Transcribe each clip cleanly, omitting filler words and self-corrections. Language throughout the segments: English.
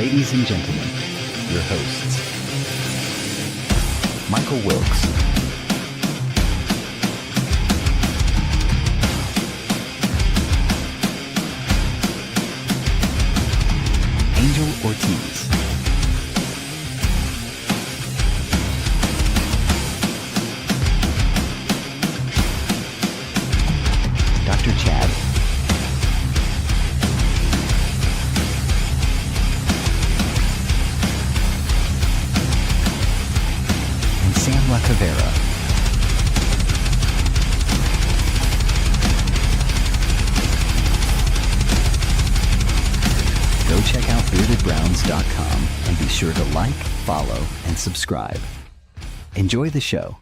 Ladies and gentlemen, your hosts, Michael Wilkes, Angel Ortiz, Dr. Chad, and Sam La Cavera. Go check out beardedbrowns.com and be sure to like, follow, and subscribe. Enjoy the show.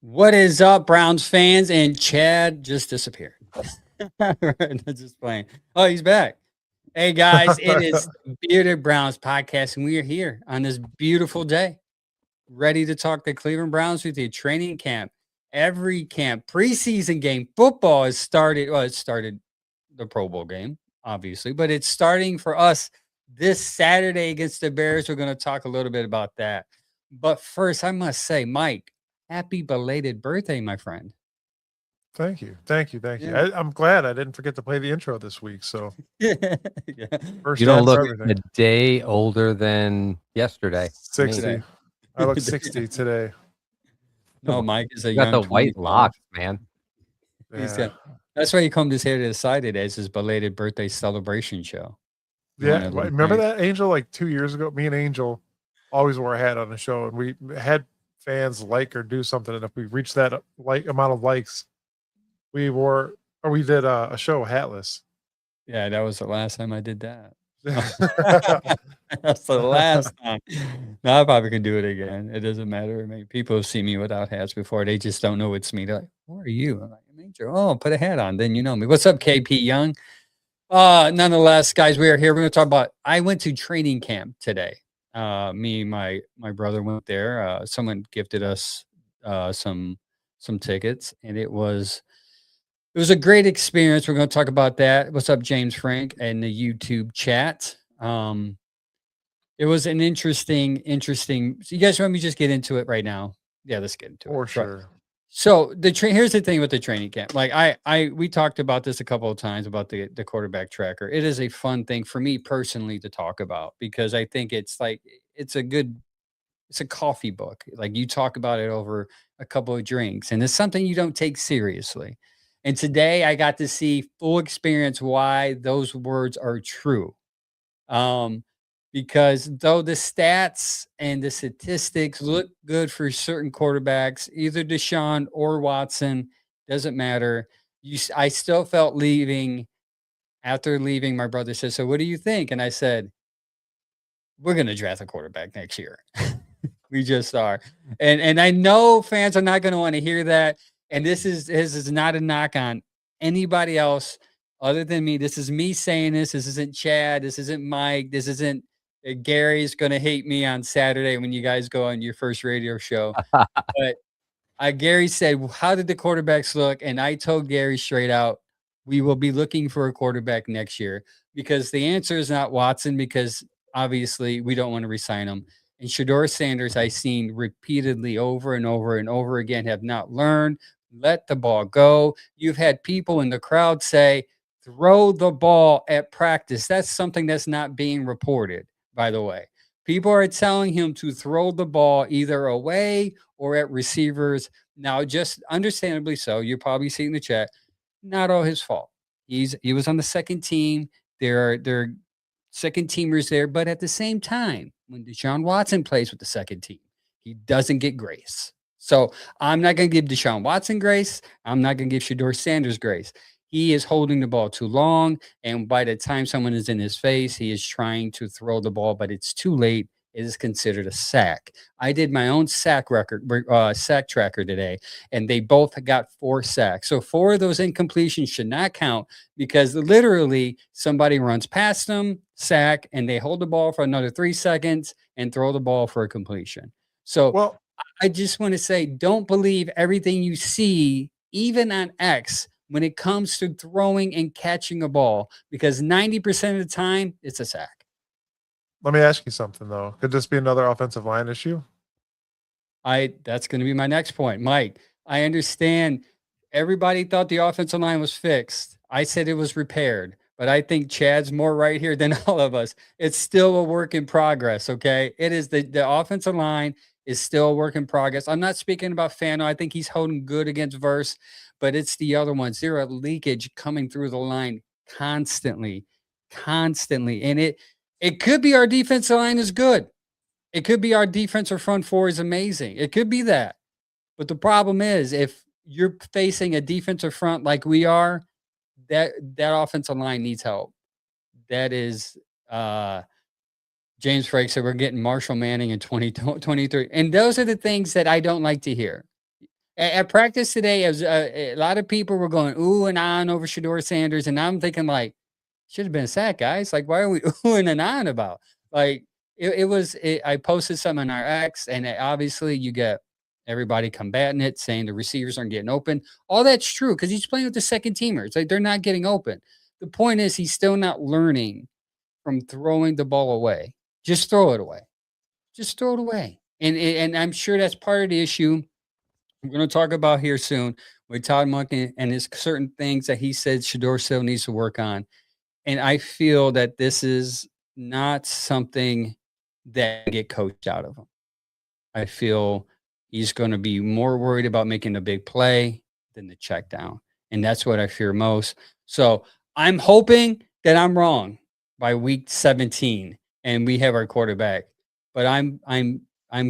What is up, Browns fans? And Chad just disappeared. Just playing. Oh, he's back. Hey, guys, it is Bearded Browns podcast, and we are here on this beautiful day, ready to talk the Cleveland Browns with you. Training camp, every camp, preseason game, football has started. Well, it started the Pro Bowl game, obviously, but it's starting for us this Saturday against the Bears. We're going to talk a little bit about that. But first, I must say, Mike, happy belated birthday, my friend. Thank you. Yeah. I'm glad I didn't forget to play the intro this week. So Yeah. first You don't time for look everything. a day older than yesterday. 60. Today. I look 60 today. No, Mike is a You got young the white 24. locks, man. He's Yeah. got, that's why he combed his hair to the side today. It's his belated birthday celebration show. Yeah. One of Remember those that, Angel? Like 2 years ago, me and Angel always wore a hat on the show, and we had fans like or do something. And if we reached that amount of likes, we did a show hatless. Yeah, that was the last time I did that. That's the last time. Now I probably can do it again. It doesn't matter. I mean, people have seen me without hats before. They just don't know it's me. They're like, who are you? I'm like, Major. Oh, put a hat on. Then you know me. What's up, KP Young? Nonetheless, guys, we are here. We're going to talk about, I went to training camp today. Me and my brother went there. Someone gifted us some tickets, and it was a great experience. We're going to talk about that. What's up, James Frank, and the YouTube chat. It was an interesting. So you guys want me to just get into it right now? Yeah, let's get into it. For sure. So here's the thing with the training camp. Like we talked about this a couple of times about the quarterback tracker. It is a fun thing for me personally to talk about because I think it's a coffee book. Like you talk about it over a couple of drinks, and it's something you don't take seriously. And today I got to see full experience why those words are true. Because though the stats and the statistics look good for certain quarterbacks, either Deshaun or Watson, doesn't matter. I still felt after leaving, my brother said, so what do you think? And I said, we're going to draft a quarterback next year. We just are. And I know fans are not going to want to hear that. And this is not a knock on anybody else other than me. This is me saying this. This isn't Chad. This isn't Mike. This isn't Gary's going to hate me on Saturday when you guys go on your first radio show. But Gary said, how did the quarterbacks look? And I told Gary straight out, we will be looking for a quarterback next year because the answer is not Watson because obviously we don't want to resign him. And Shedeur Sanders, I've seen repeatedly over and over and over again, have not learned. Let the ball go. You've had people in the crowd say, throw the ball at practice. That's something that's not being reported, by the way. People are telling him to throw the ball either away or at receivers. Now, just understandably so, you're probably seeing the chat, not all his fault. He was on the second team. There are second teamers there, but at the same time, when Deshaun Watson plays with the second team, he doesn't get grace. So I'm not going to give Deshaun Watson grace. I'm not going to give Shedeur Sanders grace. He is holding the ball too long, and by the time someone is in his face, he is trying to throw the ball, but it's too late. It is considered a sack. I did my own sack tracker today, and they both got 4 sacks. So 4 of those incompletions should not count because literally somebody runs past them, sack, and they hold the ball for another 3 seconds and throw the ball for a completion. So I just want to say, don't believe everything you see, even on X, when it comes to throwing and catching a ball, because 90% of the time it's a sack. Let me ask you something though. Could this be another offensive line issue? That's going to be my next point, Mike. I understand everybody thought the offensive line was fixed. I said it was repaired, but I think Chad's more right here than all of us. It's still a work in progress. Okay, it is the offensive line is still a work in progress. I'm not speaking about Fano. I think he's holding good against Verse, but it's the other ones. There are leakage coming through the line constantly, constantly, and it could be our defensive line is good. It could be our defensive front four is amazing. It could be that. But the problem is if you're facing a defensive front like we are, that offensive line needs help. That is James Frake said we're getting Marshall Manning in 2023. And those are the things that I don't like to hear. At practice today, as a lot of people were going ooh and on over Shedeur Sanders, and I'm thinking like, should have been a sack, guys. Like, why are we oohing and on about? Like, I posted something on our X, and obviously you get everybody combating it, saying the receivers aren't getting open. All that's true because he's playing with the second teamers. Like, they're not getting open. The point is, he's still not learning from throwing the ball away. Just throw it away. Just throw it away. And I'm sure that's part of the issue we're going to talk about here soon with Todd Monken and his certain things that he said Shedeur still needs to work on. And I feel that this is not something that can get coached out of him. I feel he's going to be more worried about making a big play than the check down. And that's what I fear most. So I'm hoping that I'm wrong by week 17 and we have our quarterback. But I'm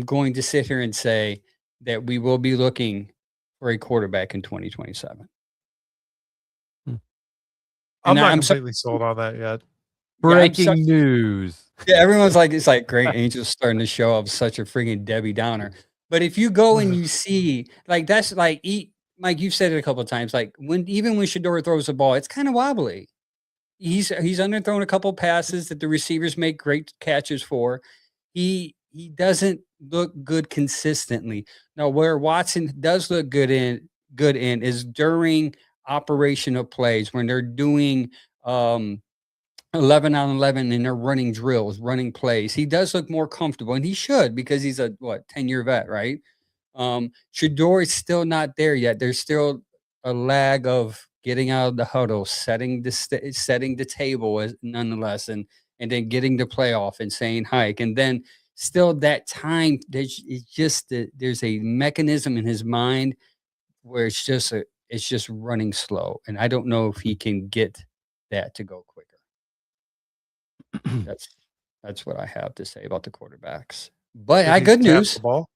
going to sit here and say that we will be looking for a quarterback in 2027. I'm not completely sold on that yet. Breaking news. Yeah, everyone's like, it's like great Angel's starting to show up such a freaking Debbie Downer. But if you go and you see, like, that's like, Mike, you've said it a couple of times, like even when Shedeur throws the ball, it's kind of wobbly. He's underthrown a couple of passes that the receivers make great catches for. He doesn't look good consistently. Now, where Watson does look good in is during operational plays when they're doing 11 on 11 and they're running drills, running plays. He does look more comfortable, and he should because he's a 10-year vet, right? Shedeur is still not there yet. There's still a lag of getting out of the huddle, setting the table as nonetheless, and then getting the playoff and saying hike, and then still that time. There's a mechanism in his mind where it's just running slow, and I don't know if he can get that to go quicker. That's what I have to say about the quarterbacks. But I good news. The ball?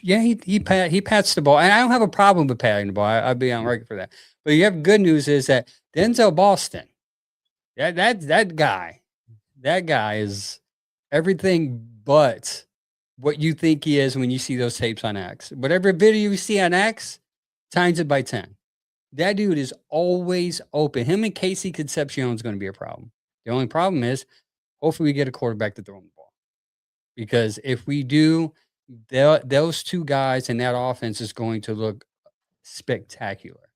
Yeah, he pats the ball, and I don't have a problem with patting the ball. I'd be on record for that. But you have good news is that Denzel Boston, that guy is everything but what you think he is when you see those tapes on X. Whatever video you see on X, times it by 10. That dude is always open. Him and Casey Concepcion is going to be a problem. The only problem is, hopefully we get a quarterback to throw him the ball. Because if we do, those two guys and that offense is going to look spectacular.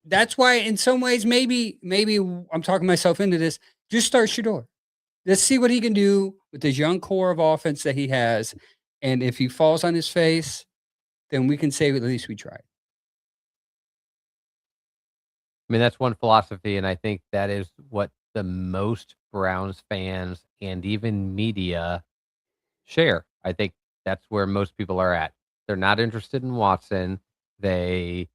That's why, in some ways, maybe I'm talking myself into this. Just start Shedeur. Let's see what he can do with this young core of offense that he has. And if he falls on his face, then we can say at least we tried. I mean, that's one philosophy, and I think that is what the most Browns fans and even media share. I think that's where most people are at. They're not interested in Watson. They,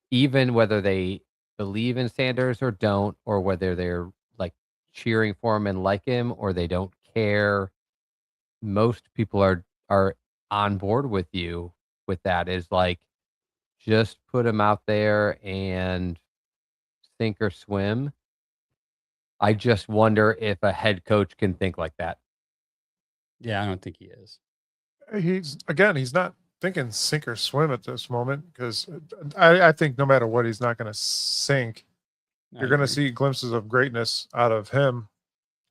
even whether they believe in Sanders or don't, or whether they're like cheering for him and like him, or they don't care, most people are on board with you with that. Is like, just put him out there and sink or swim. I just wonder if a head coach can think like that. Yeah, I don't think he is. He's not thinking sink or swim at this moment because I think no matter what, he's not going to sink. You're going to see glimpses of greatness out of him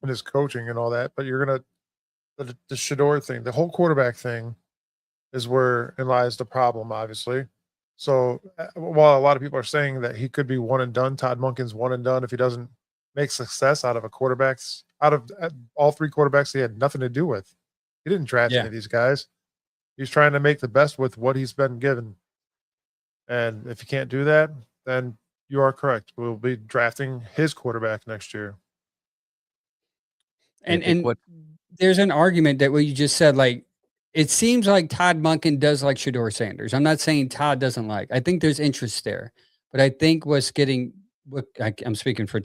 and his coaching and all that, but you're going to the Shedeur thing, the whole quarterback thing, is where it lies the problem, obviously. So while a lot of people are saying that he could be one and done, Todd Monken's one and done if he doesn't make success out of a quarterback's out of all 3 quarterbacks he had nothing to do with. He didn't draft Yeah. any of these guys. He's trying to make the best with what he's been given. And if you can't do that, then you are correct. We'll be drafting his quarterback next year. And there's an argument that what you just said, like, it seems like Todd Monken does like Shedeur Sanders. I'm not saying Todd doesn't like. I think there's interest there, but I think I'm speaking for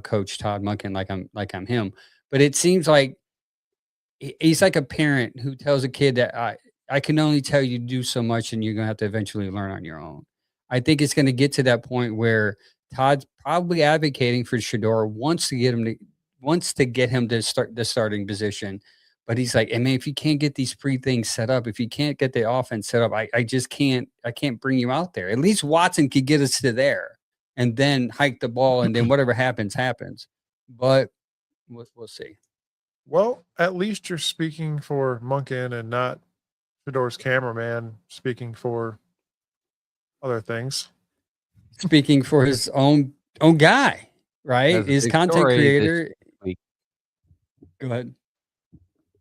Coach Todd Monken, like I'm him. But it seems like he's like a parent who tells a kid that I can only tell you to do so much, and you're gonna have to eventually learn on your own. I think it's gonna get to that point where Todd's probably advocating for Shedeur, wants to get him to start the starting position. But he's like, I mean, if you can't get these things set up, if you can't get the offense set up, I just can't bring you out there. At least Watson could get us to there and then hike the ball, and then whatever happens, happens. But we'll see. Well, at least you're speaking for Monken and not Shedeur's cameraman speaking for other things. Speaking for his own guy, right? His content creator. Go ahead.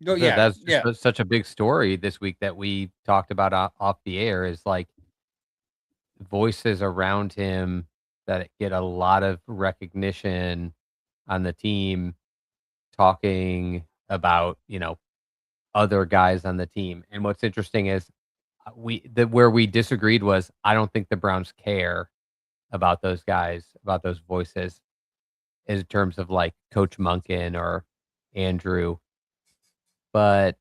No, yeah, that's just such a big story this week that we talked about off the air, is like voices around him that get a lot of recognition on the team talking about, other guys on the team. And what's interesting is where we disagreed was, I don't think the Browns care about those guys, about those voices, in terms of like Coach Monken or Andrew. But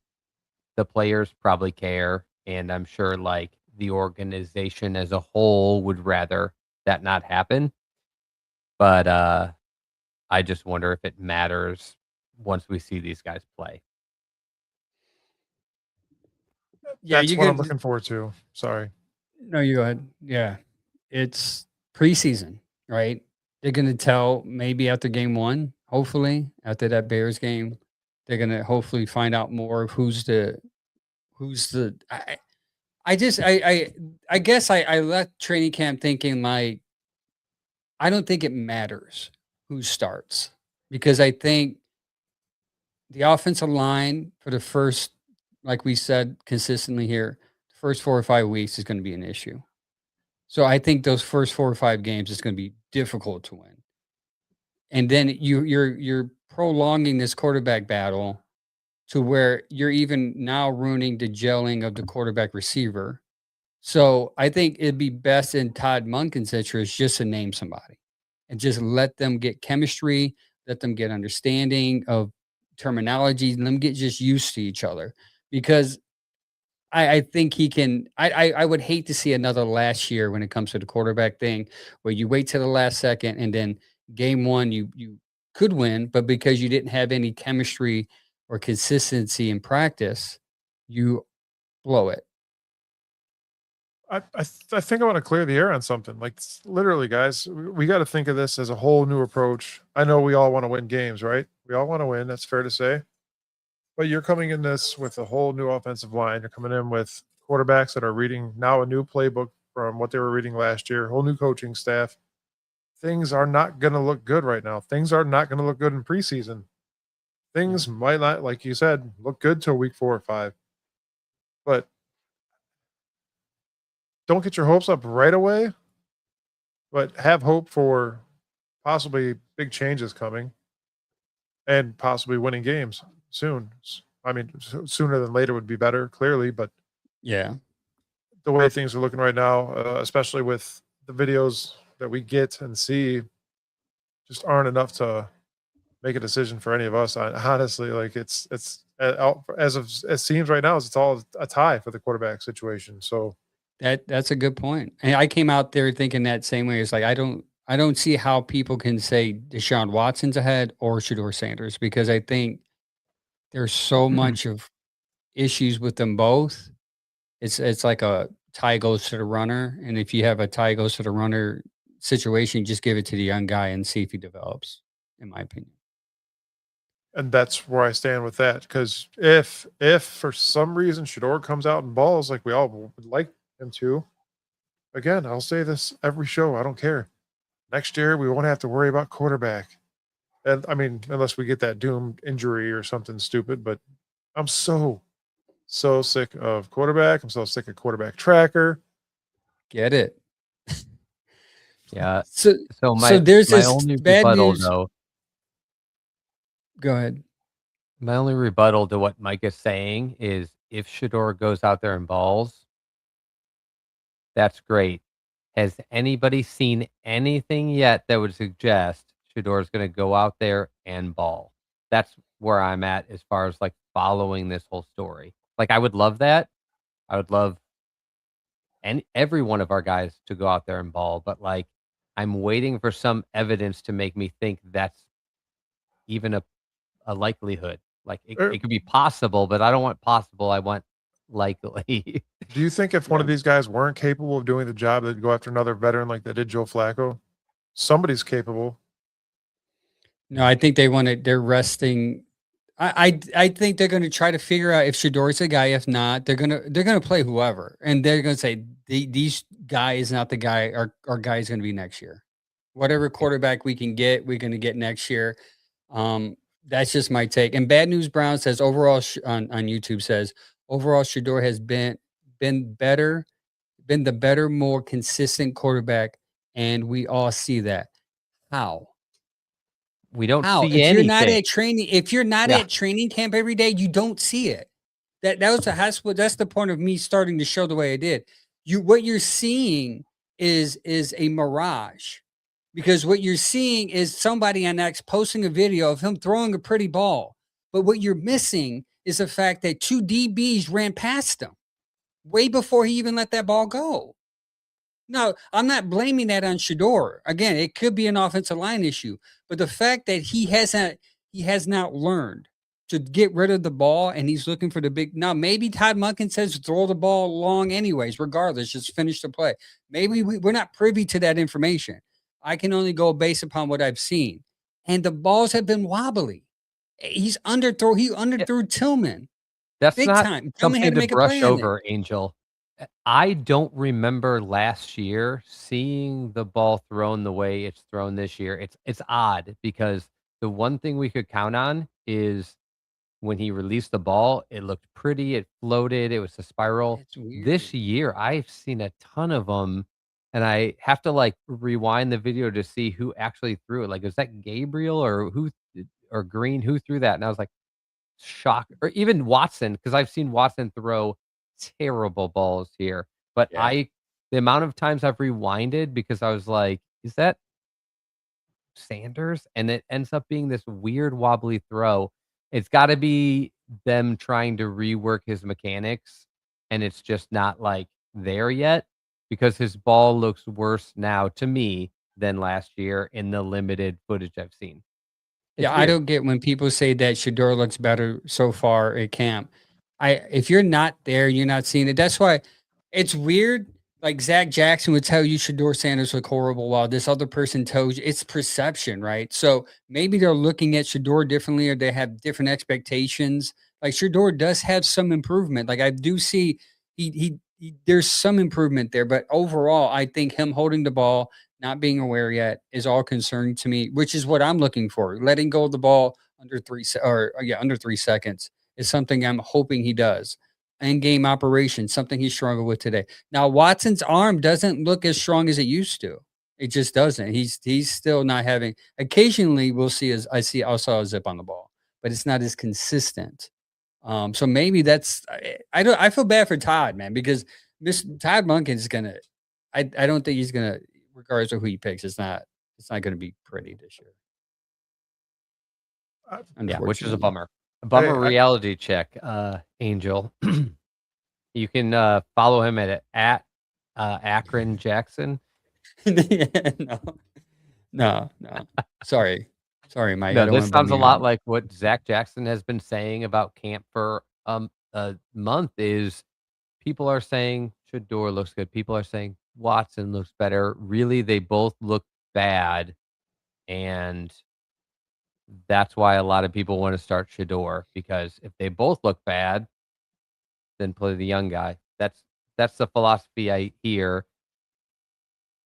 the players probably care, and I'm sure like the organization as a whole would rather that not happen. But I just wonder if it matters once we see these guys play. Yeah, that's what I'm looking forward to. Sorry. No, you go ahead. Yeah, it's preseason, right? They're going to tell maybe after game 1, hopefully after that Bears game, they're going to hopefully find out more of who's the. I guess I left training camp thinking like, I don't think it matters who starts, because I think the offensive line for the first, like we said consistently here, the first 4 or 5 weeks is going to be an issue. So I think those first 4 or 5 games is going to be difficult to win. And then you're prolonging this quarterback battle to where you're even now ruining the gelling of the quarterback receiver. So I think it'd be best in Todd Monken's interest just to name somebody and just let them get chemistry, let them get understanding of terminology, let them get just used to each other. Because I think he can. I would hate to see another last year when it comes to the quarterback thing, where you wait till the last second and then game 1 you could win, but because you didn't have any chemistry or consistency in practice, you blow it. I think I want to clear the air on something. Like, literally, guys, we got to think of this as a whole new approach. I know we all want to win games, right? We all want to win. That's fair to say. But you're coming in this with a whole new offensive line. You're coming in with quarterbacks that are reading now a new playbook from what they were reading last year, whole new coaching staff. Things are not going to look good right now. Things are not going to look good in preseason. Things might not, like you said, look good till week 4 or 5. But don't get your hopes up right away, but have hope for possibly big changes coming and possibly winning games soon. I mean, sooner than later would be better, clearly, but Yeah. the way things are looking right now, especially with the videos that we get and see, just aren't enough to make a decision for any of us. Honestly, like it's as it seems right now, it's all a tie for the quarterback situation. So That's a good point. And I came out there thinking that same way. It's like I don't see how people can say Deshaun Watson's ahead or Shedeur Sanders, because I think there's so much of issues with them both. It's like a tie goes to the runner, and if you have a tie goes to the runner situation, just give it to the young guy and see if he develops, in my opinion. And that's where I stand with that. Because if for some reason Shedeur comes out and balls like we all would like him to, again, I'll say this every show. I don't care. Next year we won't have to worry about quarterback. And I mean, unless we get that doomed injury or something stupid, but I'm so sick of quarterback. I'm so sick of quarterback tracker. Get it? Yeah. So So there's my this only bad rebuttal news. though, Go ahead. my only rebuttal to what Mike is saying is if Shedeur goes out there and balls, that's great. Has anybody seen anything yet that would suggest Shedeur is going to go out there and ball? That's where I'm at as far as like following this whole story. Like I would love that. I would love every one of our guys to go out there and ball, but like I'm waiting for some evidence to make me think that's even a likelihood. Like Er, it could be possible, but I don't want possible. I want likely. Do you think if one of these guys weren't capable of doing the job, they'd go after another veteran like they did Joe Flacco? Somebody's capable. No, I think they're resting. I think they're going to try to figure out if Shador's a guy. If not, they're gonna play whoever, and they're going to say these guy is not the guy. Our guy is going to be next year. Whatever quarterback we can get, we're going to get next year. That's just my take. And Bad News Brown says overall on YouTube says overall Shador has been better, been the better, more consistent quarterback, and we all see that. How? We don't How? see anything. If you're not Yeah. at training camp every day, you don't see it. That's the point of me starting to show the way I did. What you're seeing is a mirage. Because what you're seeing is somebody on X posting a video of him throwing a pretty ball. But what you're missing is the fact that two DBs ran past him way before he even let that ball go. No, I'm not blaming that on Shedeur. Again, it could be an offensive line issue, but the fact that he has not learned to get rid of the ball and he's looking for the big. Now, maybe Todd Monken says throw the ball long anyways, regardless, just finish the play. Maybe we're not privy to that information. I can only go based upon what I've seen, and the balls have been wobbly. He underthrew Tillman That's big not time. Tillman had something to to make a play brush on it. over, Angel. I don't remember last year seeing the ball thrown the way it's thrown this year. It's odd because the one thing we could count on is when he released the ball, it looked pretty, it floated, it was a spiral. It's weird. This year, I've seen a ton of them, and I have to, like, rewind the video to see who actually threw it. Like, is that Gabriel or Green? Who threw that? And I was like, shocked. Or even Watson, because I've seen Watson throw terrible balls here. But Yeah. the amount of times I've rewinded because I was like, "Is that Sanders?" And it ends up being this weird wobbly throw. It's gotta be them trying to rework his mechanics, and it's just not, like, there yet because his ball looks worse now to me than last year in the limited footage I've seen. It's Yeah, I weird. don't get when people say that Shador looks better so far at camp. If you're not there, you're not seeing it. That's why it's weird. Like Zach Jackson would tell you Shador Sanders look horrible, while this other person tells you it's perception, right? So maybe they're looking at Shador differently, or they have different expectations. Like Shador does have some improvement. Like I do see there's some improvement there, but overall, I think him holding the ball, not being aware yet, is all concerning to me, which is what I'm looking for. Letting go of the ball under 3 seconds is something I'm hoping he does. End game operation, something he struggled with today. Now Watson's arm doesn't look as strong as it used to. It just doesn't. He's still not having. Occasionally, I saw a zip on the ball, but it's not as consistent. So maybe that's I feel bad for Todd, man, because this Todd Monken is gonna. I don't think he's gonna, regardless of who he picks. It's not gonna be pretty this year. Yeah, which is a Unfortunately. bummer. A bummer Hey, reality check, Angel. You can follow him at Akron Jackson. Yeah, no. Sorry, Mike. I No, don't want this to bum sounds a you lot out. like what Zach Jackson has been saying about camp for a month. Is people are saying Shedeur looks good. People are saying Watson looks better. Really, they both look bad, and that's why a lot of people want to start Shedeur because if they both look bad, then play the young guy. That's the philosophy I hear.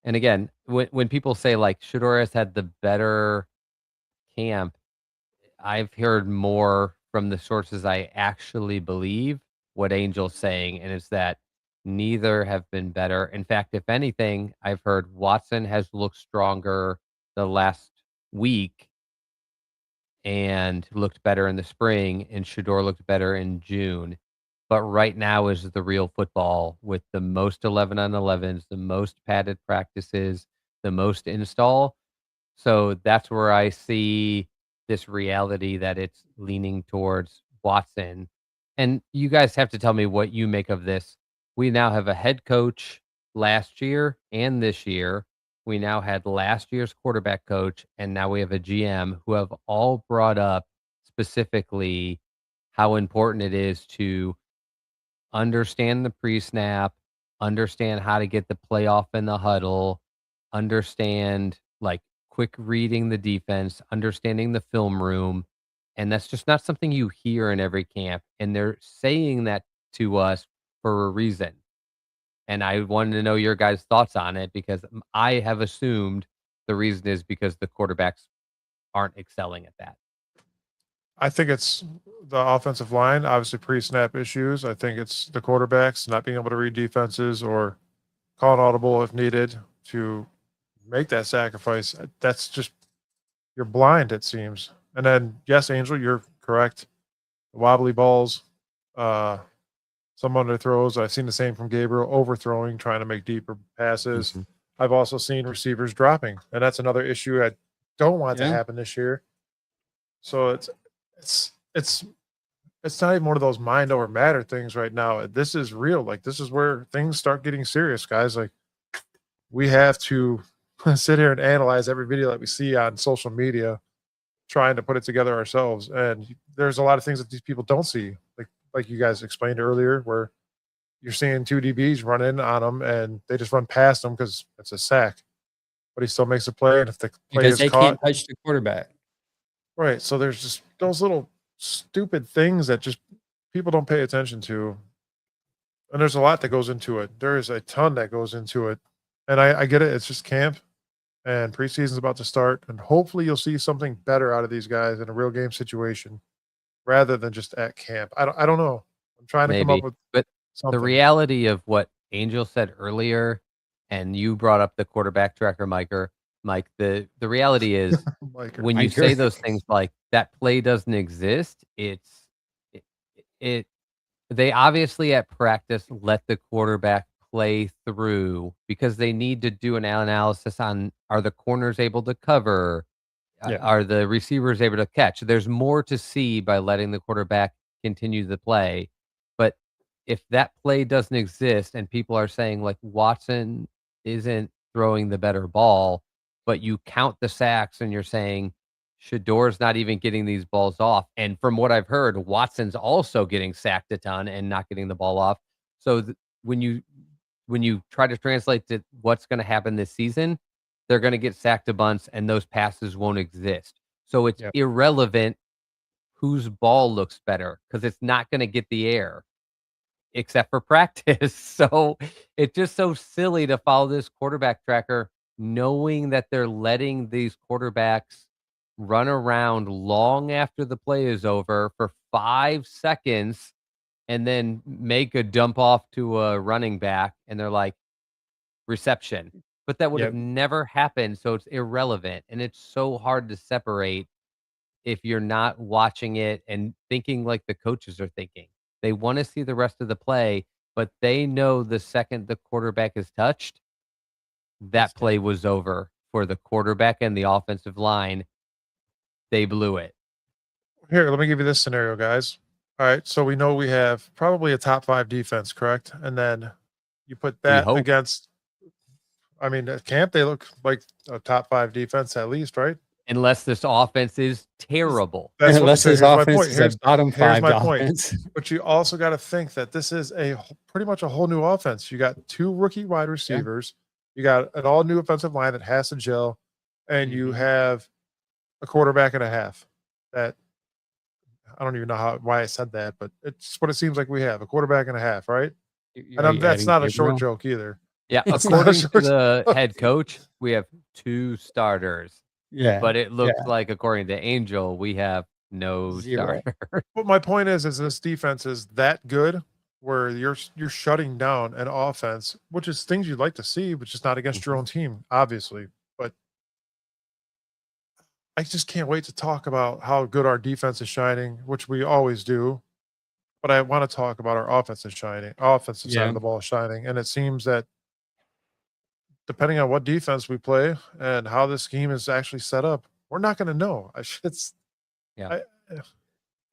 And again, when people say like Shedeur has had the better camp, I've heard more from the sources I actually believe what Angel's saying, and it's that neither have been better. In fact, if anything, I've heard Watson has looked stronger the last week and looked better in the spring, and Shedeur looked better in June. But right now is the real football with the most 11 on 11s, the most padded practices, the most install. So that's where I see this reality that it's leaning towards Watson. And you guys have to tell me what you make of this. We now have a head coach last year and this year. We now had last year's quarterback coach, and now we have a GM who have all brought up specifically how important it is to understand the pre-snap, understand how to get the playoff in the huddle, understand like quick reading the defense, understanding the film room. And that's just not something you hear in every camp. And they're saying that to us for a reason. And I wanted to know your guys' thoughts on it because I have assumed the reason is because the quarterbacks aren't excelling at that. I think it's the offensive line, obviously pre-snap issues. I think it's the quarterbacks not being able to read defenses or call an audible if needed to make that sacrifice. That's just you're blind, it seems. And then yes, Angel, you're correct. Wobbly balls, some underthrows. I've seen the same from Gabriel, overthrowing, trying to make deeper passes. Mhm. I've also seen receivers dropping, and that's another issue I don't want to happen this year. So it's not even one of those mind over matter things right now. This is real. Like this is where things start getting serious, guys. Like we have to sit here and analyze every video that we see on social media, trying to put it together ourselves. And there's a lot of things that these people don't see, like you guys explained earlier, where you're seeing two DBs run in on them and they just run past them because it's a sack, but he still makes a play. And if the play Because is they caught, can't touch the quarterback. right? So there's just those little stupid things that just people don't pay attention to. And there's a lot that goes into it. There is a ton that goes into it. And I get it. It's just camp and preseason's about to start. And hopefully you'll see something better out of these guys in a real game situation rather than just at camp. I don't know. I'm trying to come up Maybe. with But something. the reality of what Angel said earlier, and you brought up the quarterback tracker, Mike, the reality is Like, when you say those things like that play doesn't exist, it they obviously at practice let the quarterback play through because they need to do an analysis on are the corners able to cover? Are the receivers able to catch? There's more to see by letting the quarterback continue the play. But if that play doesn't exist and people are saying like Watson isn't throwing the better ball, but you count the sacks and you're saying Shadeur's not even getting these balls off. And from what I've heard, Watson's also getting sacked a ton and not getting the ball off. So when you try to translate to what's going to happen this season, they're going to get sacked a bunch and those passes won't exist. So it's irrelevant whose ball looks better because it's not going to get the air except for practice. So it's just so silly to follow this quarterback tracker knowing that they're letting these quarterbacks run around long after the play is over for 5 seconds and then make a dump off to a running back and they're like reception. But that would have never happened, so it's irrelevant, and it's so hard to separate if you're not watching it and thinking like the coaches are thinking. They wanna see the rest of the play, but they know the second the quarterback is touched, that play was over for the quarterback and the offensive line. They blew it. Here, let me give you this scenario, guys. All right, so we know we have probably a top 5 defense, correct? And then you put that hope. against I mean, at camp, they look like a top 5 defense at least, right? Unless this offense is terrible. That's what Unless so his here's my offense point. is a bottom Here's 5 my point. offense. But you also got to think that this is pretty much a whole new offense. You got 2 rookie wide receivers. You got an all new offensive line that has to gel, and you have a quarterback and a half. That I don't even know why I said that, but it's what it seems like we have, a quarterback and a half, right? And that's not a short joke either. Yeah, according to the head coach, we have 2 starters. Yeah. But it looks yeah. like, according to Angel, we have no Zero. starter. But my point is this defense is that good where you're shutting down an offense, which is things you'd like to see, but just not against your own team, obviously. But I just can't wait to talk about how good our defense is shining, which we always do. But I want to talk about our offensive side Yeah. of the ball shining. And it seems that depending on what defense we play and how this scheme is actually set up, we're not going to know. It's Yeah.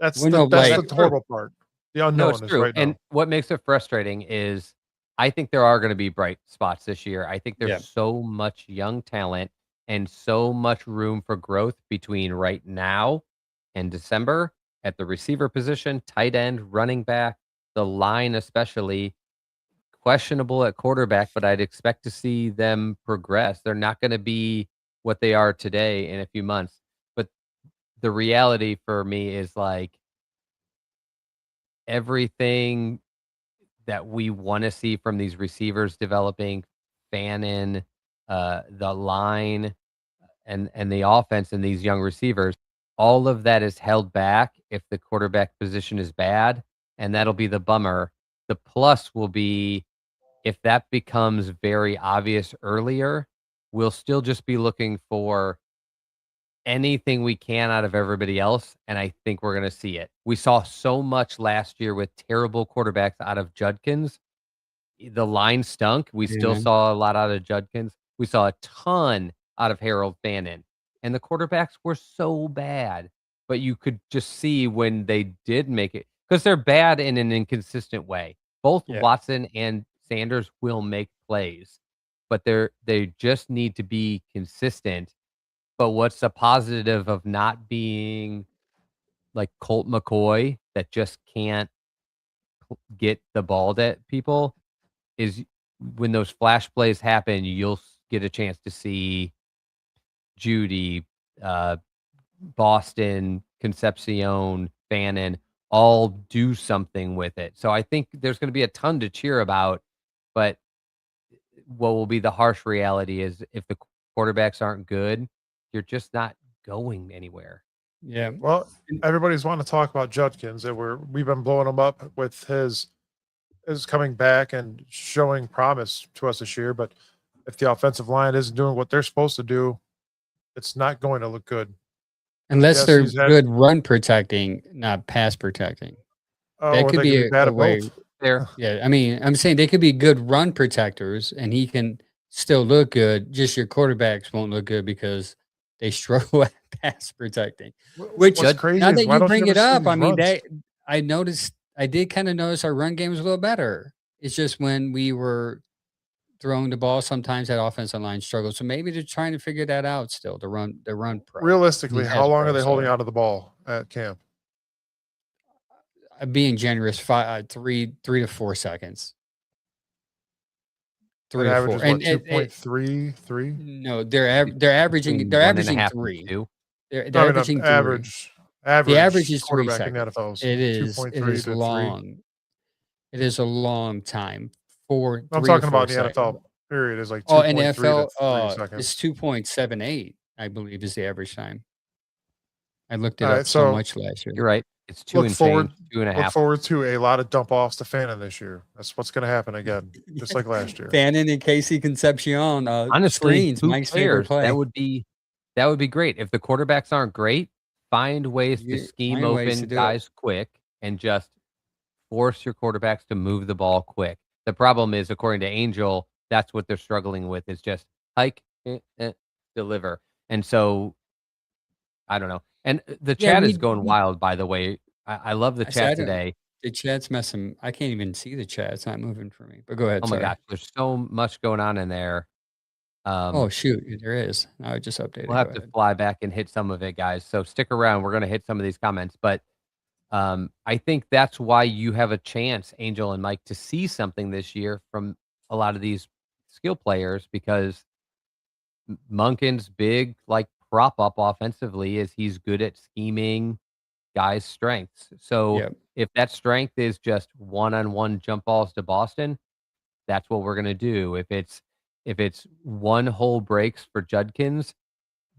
that's We know, that's like- the horrible part. The No, unknown it's is true. right And now. what makes it frustrating is I think there are going to be bright spots this year. I think there's Yeah. so much young talent and so much room for growth between right now and December at the receiver position, tight end, running back, the line especially. Questionable at quarterback, but I'd expect to see them progress. They're not going to be what they are today in a few months. But the reality for me is like everything that we want to see from these receivers developing, Fannin, the line, and the offense and these young receivers, all of that is held back if the quarterback position is bad, and that'll be the bummer. The plus will be if that becomes very obvious earlier, we'll still just be looking for anything we can out of everybody else, and I think we're going to see it. We saw so much last year with terrible quarterbacks out of Judkins. The line stunk. We still Yeah. saw a lot out of Judkins. We saw a ton out of Harold Fannin, and the quarterbacks were so bad. But you could just see when they did make it because they're bad in an inconsistent way. Both Yeah. Watson and Sanders will make plays, but they just need to be consistent. But what's the positive of not being like Colt McCoy that just can't get the ball to people is when those flash plays happen, you'll get a chance to see Judy, Boston, Concepcion, Fannin all do something with it. So I think there's going to be a ton to cheer about, but what will be the harsh reality is if the quarterbacks aren't good, you're just not going anywhere. Yeah. Well, everybody's wanting to talk about Judkins, and we've been blowing him up with his coming back and showing promise to us this year. But if the offensive line isn't doing what they're supposed to do, it's not going to look good. Unless Yes, they're he's had- good run protecting, not pass protecting. Oh, That or could they be could be bad a at way. both. There, Yeah, I mean, I'm saying they could be good run protectors, and he can still look good. Just your quarterbacks won't look good because they struggle at pass protecting. Which What's crazy now is that why you don't bring ever it see up, these I mean, runs? I did kind of notice our run game was a little better. It's just when we were throwing the ball, sometimes that offensive line struggled. So maybe they're trying to figure that out still. The run pro. Realistically, The how pass long pro, are they holding sorry. out of the ball at camp? Being generous, 3 to 4 seconds. That 3 to 4, averages what, 2.33? no, they're averaging between 1.5 and 3. 2. They're No, I mean, averaging 3. average The average is 3 quarterback in the seconds. NFL is It 2.3 is to 3. long. It is a long time. I'm 3 to talking 4 about in the seconds. NFL period is like Oh, in 2.3 to NFL, 3 seconds. it's 2.78, I believe, is the average time. I looked it All up right, so so much last year. You're right. It's 2 look and forward change, 2.5. look forward to a lot of dump offs to Fannin this year. That's what's going to happen again, just like last year. Fannin and Casey Concepcion, Honestly, screens, who Mike's favorite cares? play. That would be great. If the quarterbacks aren't great, find ways to You scheme find ways to open do it. guys quick and just force your quarterbacks to move the ball quick. The problem is, according to Angel, that's what they're struggling with is just hike, deliver. And so, I don't know. And the Yeah, chat we- is going we- wild, by the way. I love the I chat don't- today. The chat's messing. I can't even see the chat. It's not moving for me. But go ahead. Oh my sorry. gosh, there's so much going on in there. Oh shoot, there is. I just updated. We'll Go have to ahead. fly back and hit some of it, guys. So stick around. We're going to hit some of these comments, but I think that's why you have a chance, Angel and Mike, to see something this year from a lot of these skill players because Monken's big, like prop up offensively is he's good at scheming guys' strengths. So Yep. if that strength is just one-on-one jump balls to Boston, that's what we're going to do. If it's one hole breaks for Judkins,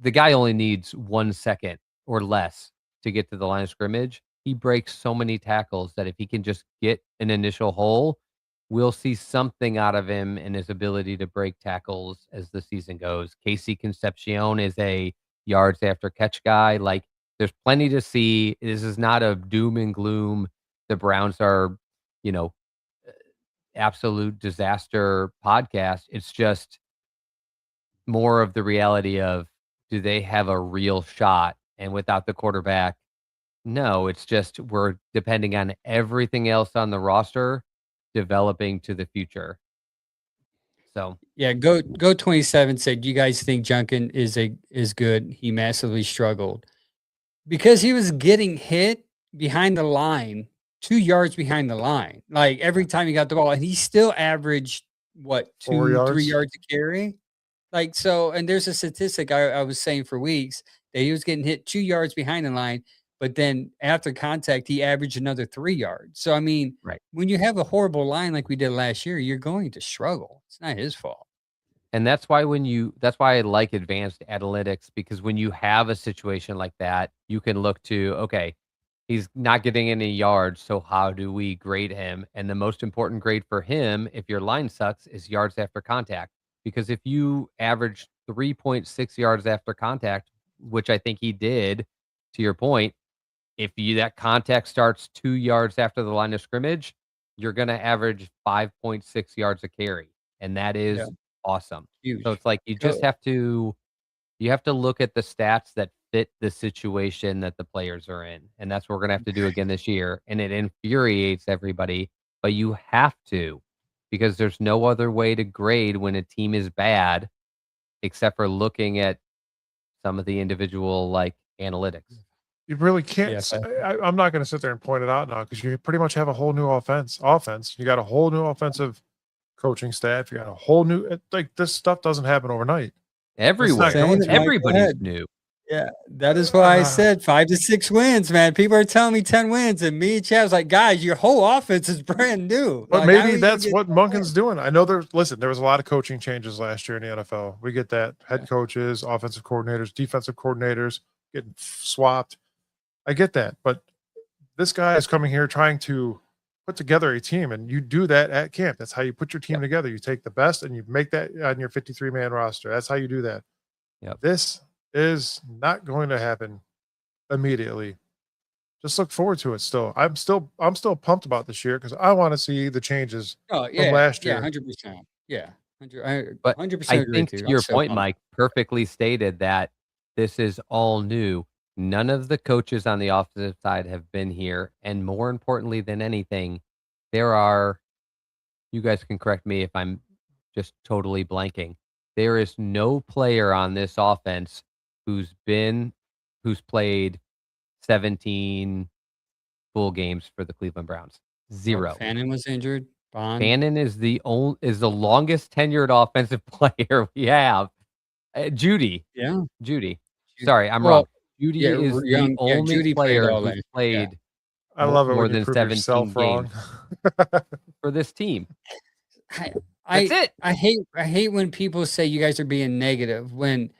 the guy only needs 1 second or less to get to the line of scrimmage. He breaks so many tackles that if he can just get an initial hole, we'll see something out of him and his ability to break tackles as the season goes. Casey Concepcion is a yards after catch guy. Like, there's plenty to see. This is not a doom and gloom. The Browns are, you know, absolute disaster podcast. It's just more of the reality of, do they have a real shot? And without the quarterback, no, it's just we're depending on everything else on the roster developing to the future. So Yeah, go 27 said, you guys think Junkin is good? He massively struggled because he was getting hit behind the line, 2 yards behind the line, like every time he got the ball, and he still averaged what, 4 2, yards? 3 yards a carry. Like, so, and there's a statistic I was saying for weeks that he was getting hit 2 yards behind the line, but then after contact, he averaged another 3 yards. So, I mean, right. when you have a horrible line like we did last year, you're going to struggle. It's not his fault. And that's why that's why I like advanced analytics, because when you have a situation like that, you can look to, okay, he's not getting any yards, so how do we grade him? And the most important grade for him, if your line sucks, is yards after contact. Because if you average 3.6 yards after contact, which I think he did, to your point, if that contact starts 2 yards after the line of scrimmage, you're going to average 5.6 yards a carry. And that is Yeah. awesome. Huge. So it's like you just have to look at the stats that fit the situation that the players are in. And that's what we're going to have to do again this year. And it infuriates everybody, but you have to, because there's no other way to grade when a team is bad except for looking at some of the individual like analytics. You really can't. Yes, I'm not going to sit there and point it out now because you pretty much have a whole new offense. You got a whole new offensive coaching staff. You got a whole new, like, this stuff doesn't happen overnight. Everywhere. going to. Everybody's new. Yeah, that is why I said 5 to 6 wins, man. People are telling me 10 wins, and me and Chad was like, guys, your whole offense is brand new. But Like, how are maybe you gonna that's get what 10 Monken's wins? doing. I know there was a lot of coaching changes last year in the NFL. We get that. Head coaches, offensive coordinators, defensive coordinators getting swapped. I get that. But this guy is coming here trying to put together a team, and you do that at camp. That's how you put your team together. You take the best and you make that on your 53-man roster. That's how you do that. Yep. This is not going to happen immediately. Just look forward to it still. I'm still pumped about this year because I want to see the changes Oh, from yeah, last yeah, year. 100%. Yeah, 100, But 100% I agree think with you. to I'm your so point, pumped. Mike perfectly stated that this is all new. None of the coaches on the offensive side have been here. And more importantly than anything, there are, you guys can correct me if I'm just totally blanking. There is no player on this offense who's played 17 full games for the Cleveland Browns. Zero. Fannin was injured. Bond. Fannin is the longest tenured offensive player we have. Judy. Yeah. Judy. Sorry, I'm Well, wrong. Judy yeah, is the young. Yeah, only Judy played player all who's in. played I love it more when you than prove 17 yourself wrong. games for this team. That's it. I hate when people say you guys are being negative when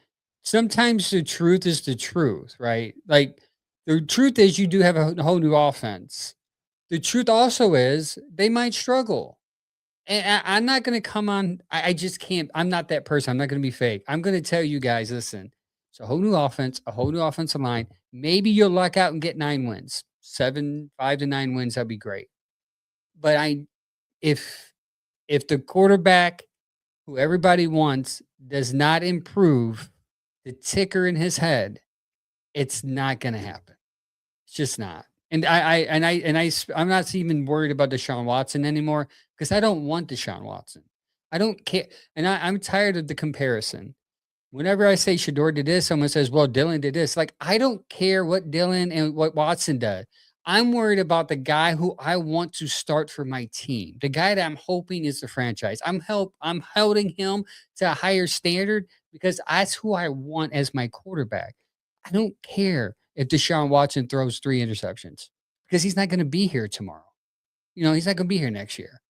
sometimes the truth is the truth, right? Like, the truth is you do have a whole new offense. The truth also is they might struggle. And I'm not going to come on. I just can't. I'm not that person. I'm not going to be fake. I'm going to tell you guys, listen, it's a whole new offense, a whole new offensive line. Maybe you'll luck out and get 9 wins, 5 to 9 wins. That'd be great. But if the quarterback who everybody wants does not improve the ticker in his head, it's not going to happen. It's just not. And I'm not even worried about Deshaun Watson anymore because I don't want Deshaun Watson. I don't care. And I'm tired of the comparison. Whenever I say Shedeur did this, someone says, well, Dylan did this. Like, I don't care what Dylan and what Watson does. I'm worried about the guy who I want to start for my team, the guy that I'm hoping is the franchise. I'm holding him to a higher standard because that's who I want as my quarterback. I don't care if Deshaun Watson throws 3 interceptions because he's not going to be here tomorrow. He's not going to be here next year.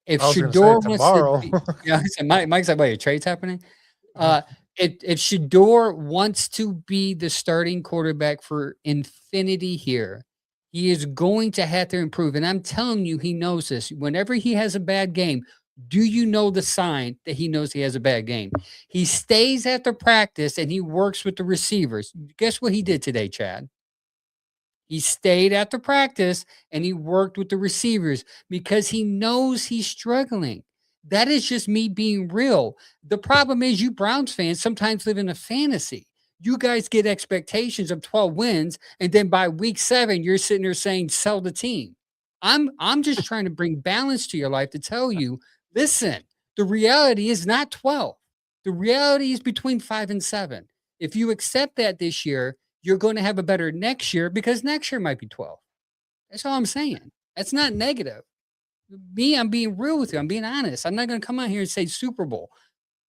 If I was gonna say Shedeur wants tomorrow. to be, Mike's like, wait, a trade's happening? If if Shedeur wants to be the starting quarterback for infinity here, he is going to have to improve. And I'm telling you, he knows this. Whenever he has a bad game, do you know the sign that he knows he has a bad game? He stays after practice and he works with the receivers. Guess what he did today, Chad? He stayed after practice and he worked with the receivers because he knows he's struggling. That is just me being real. The problem is, you Browns fans sometimes live in a fantasy. You guys get expectations of 12 wins, and then by week 7, you're sitting there saying, sell the team. I'm just trying to bring balance to your life to tell you, listen, the reality is not 12. The reality is between 5 and 7. If you accept that this year, you're going to have a better next year because next year might be 12. That's all I'm saying. That's not negative. Me, I'm being real with you. I'm being honest. I'm not going to come out here and say Super Bowl.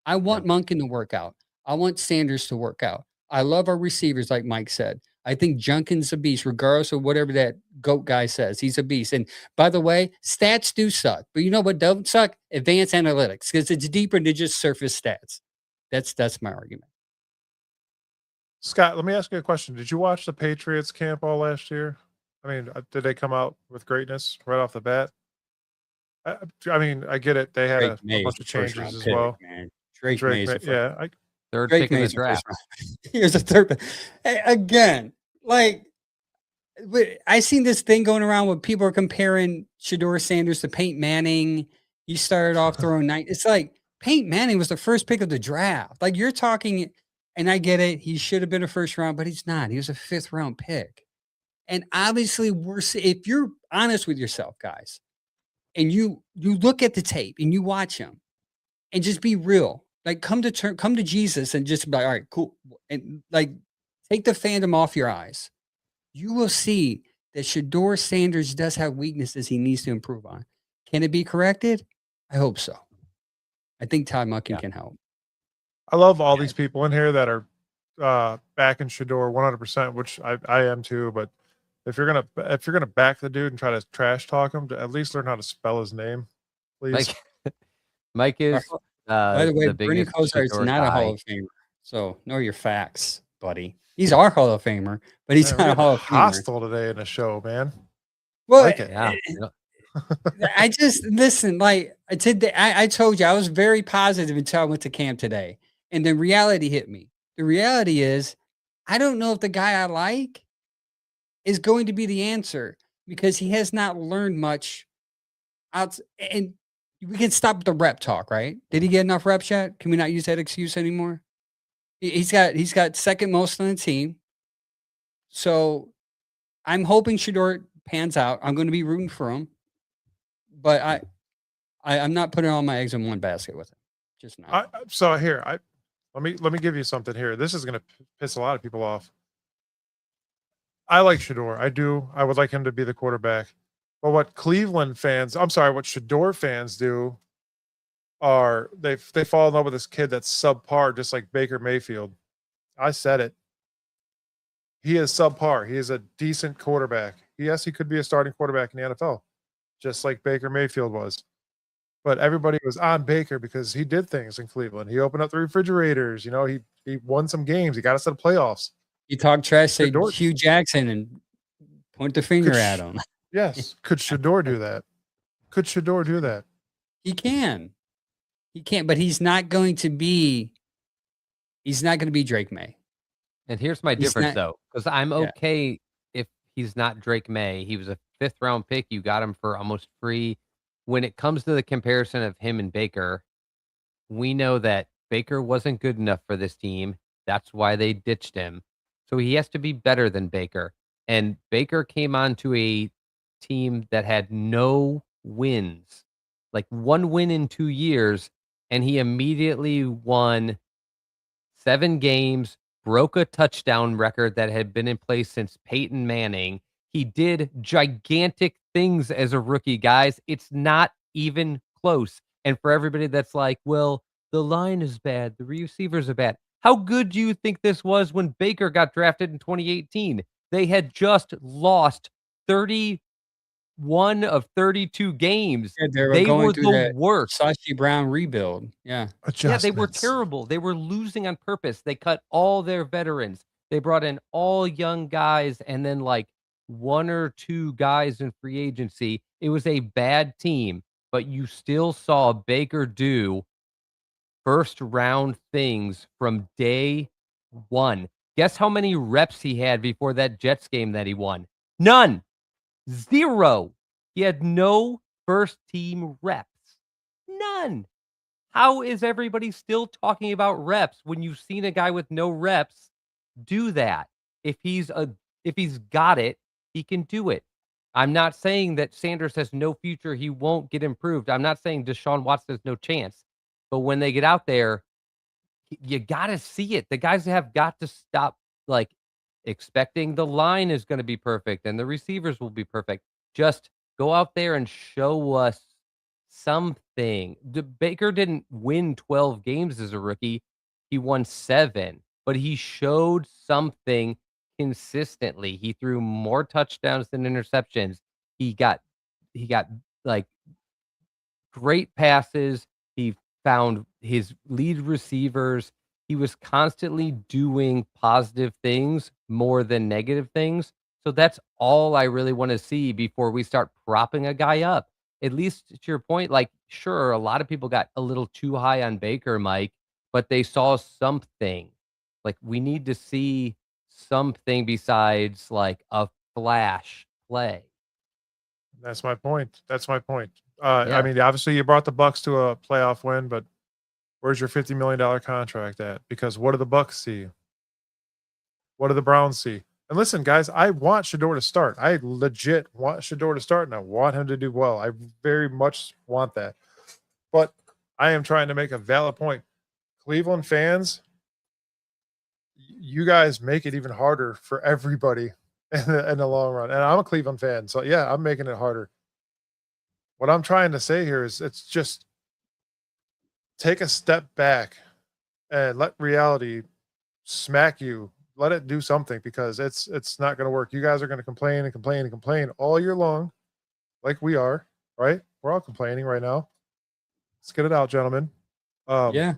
I want Monken to work out. I want Sanders to work out. I love our receivers, like Mike said. I think Junkin's a beast, regardless of whatever that GOAT guy says. He's a beast. And by the way, stats do suck. But you know what don't suck? Advanced analytics, because it's deeper than just surface stats. That's my argument. Scott, let me ask you a question. Did you watch the Patriots camp all last year? I mean, did they come out with greatness right off the bat? I mean, I get it. They had a bunch of changes as well. Drake May's yeah. Third Drake pick in the May's draft. Here's a third pick. Again, like, I seen this thing going around where people are comparing Shedeur Sanders to Peyton Manning. He started off throwing 9. It's like Peyton Manning was the first pick of the draft. Like, you're talking, and I get it. He should have been a first round, but he's not. He was a 5th round pick. And obviously, if you're honest with yourself, guys, and you look at the tape and you watch him and just be real, like come to Jesus and just be like, all right, cool. And like, take the fandom off your eyes. You will see that Shedeur Sanders does have weaknesses he needs to improve on. Can it be corrected? I hope so. I think Todd Monken can help. I love all these people in here that are backing Shedeur 100%, which I am too. But if you're gonna back the dude and try to trash talk him, to at least learn how to spell his name, please. Mike is by the way, Bernie Kosar is not a Hall of Famer, so know your facts, buddy. He's our Hall of Famer, but he's not a Hall of Famer. Hostile today in the show, man. Well, like it. Yeah. I just listen. Like I told you, I was very positive until I went to camp today, and then reality hit me. The reality is, I don't know if the guy I like is going to be the answer because he has not learned much. And we can stop the rep talk, right? Did he get enough reps yet? Can we not use that excuse anymore? He's got second most on the team. So I'm hoping Shedeur pans out. I'm going to be rooting for him, but I'm not putting all my eggs in one basket with him. Just not. So here, let me give you something here. This is going to piss a lot of people off. I like Shedeur. I do. I would like him to be the quarterback. But what Shedeur fans do are they fall in love with this kid that's subpar, just like Baker Mayfield. I said it. He is subpar. He is a decent quarterback. Yes, he could be a starting quarterback in the NFL, just like Baker Mayfield was. But everybody was on Baker because he did things in Cleveland. He opened up the refrigerators. You know, he won some games. He got us to the playoffs. He talked trash to Hugh Jackson and point the finger at him. Yes. Could Shedeur do that? Could Shedeur do that? He can. He can, but he's not going to be Drake May. And here's my difference, though, because I'm okay if he's not Drake May. He was a 5th round pick. You got him for almost free. When it comes to the comparison of him and Baker, we know that Baker wasn't good enough for this team. That's why they ditched him. So he has to be better than Baker. And Baker came onto a team that had no wins, like 1 win in 2 years, and he immediately won 7 games, broke a touchdown record that had been in place since Peyton Manning. He did gigantic things as a rookie, guys. It's not even close. And for everybody that's like, well, the line is bad, the receivers are bad. How good do you think this was when Baker got drafted in 2018? They had just lost 30 one of 32 games. Yeah, they were They going were through the that worst. Sashi Brown rebuild. Yeah. Yeah, they were Adjustments. terrible. They were losing on purpose. They cut all their veterans. They brought in all young guys and then like one or two guys in free agency. It was a bad team, but you still saw Baker do first round things from day one. Guess how many reps he had before that Jets game that he won? None. 0. He had no first team reps. None. How is everybody still talking about reps when you've seen a guy with no reps do that? If he's got it, he can do it. I'm not saying that Sanders has no future, he won't get improved. I'm not saying Deshaun Watson has no chance. But when they get out there, you got to see it. The guys have got to stop like expecting the line is going to be perfect and the receivers will be perfect. Just go out there and show us something. Baker didn't win 12 games as a rookie. He won 7, but he showed something consistently. He threw more touchdowns than interceptions. He got like great passes. He found his lead receivers. He was constantly doing positive things more than negative things. So that's all I really want to see before we start propping a guy up. At least to your point, like, sure, a lot of people got a little too high on Baker, Mike, but they saw something. Like, we need to see something besides like a flash play. That's my point. That's my point. Yeah. I mean, obviously, you brought the Bucks to a playoff win, but where's your $50 million contract at? Because what do the Bucks see? What do the Browns see? And listen, guys, I want Shedeur to start. I legit want Shedeur to start, and I want him to do well. I very much want that. But I am trying to make a valid point. Cleveland fans, you guys make it even harder for everybody in the long run. And I'm a Cleveland fan, so yeah, I'm making it harder. What I'm trying to say here is it's just take a step back and let reality smack you. Let it do something because it's not going to work. You guys are going to complain and complain and complain all year long, like we are, right? We're all complaining right now. Let's get it out, gentlemen. Yeah.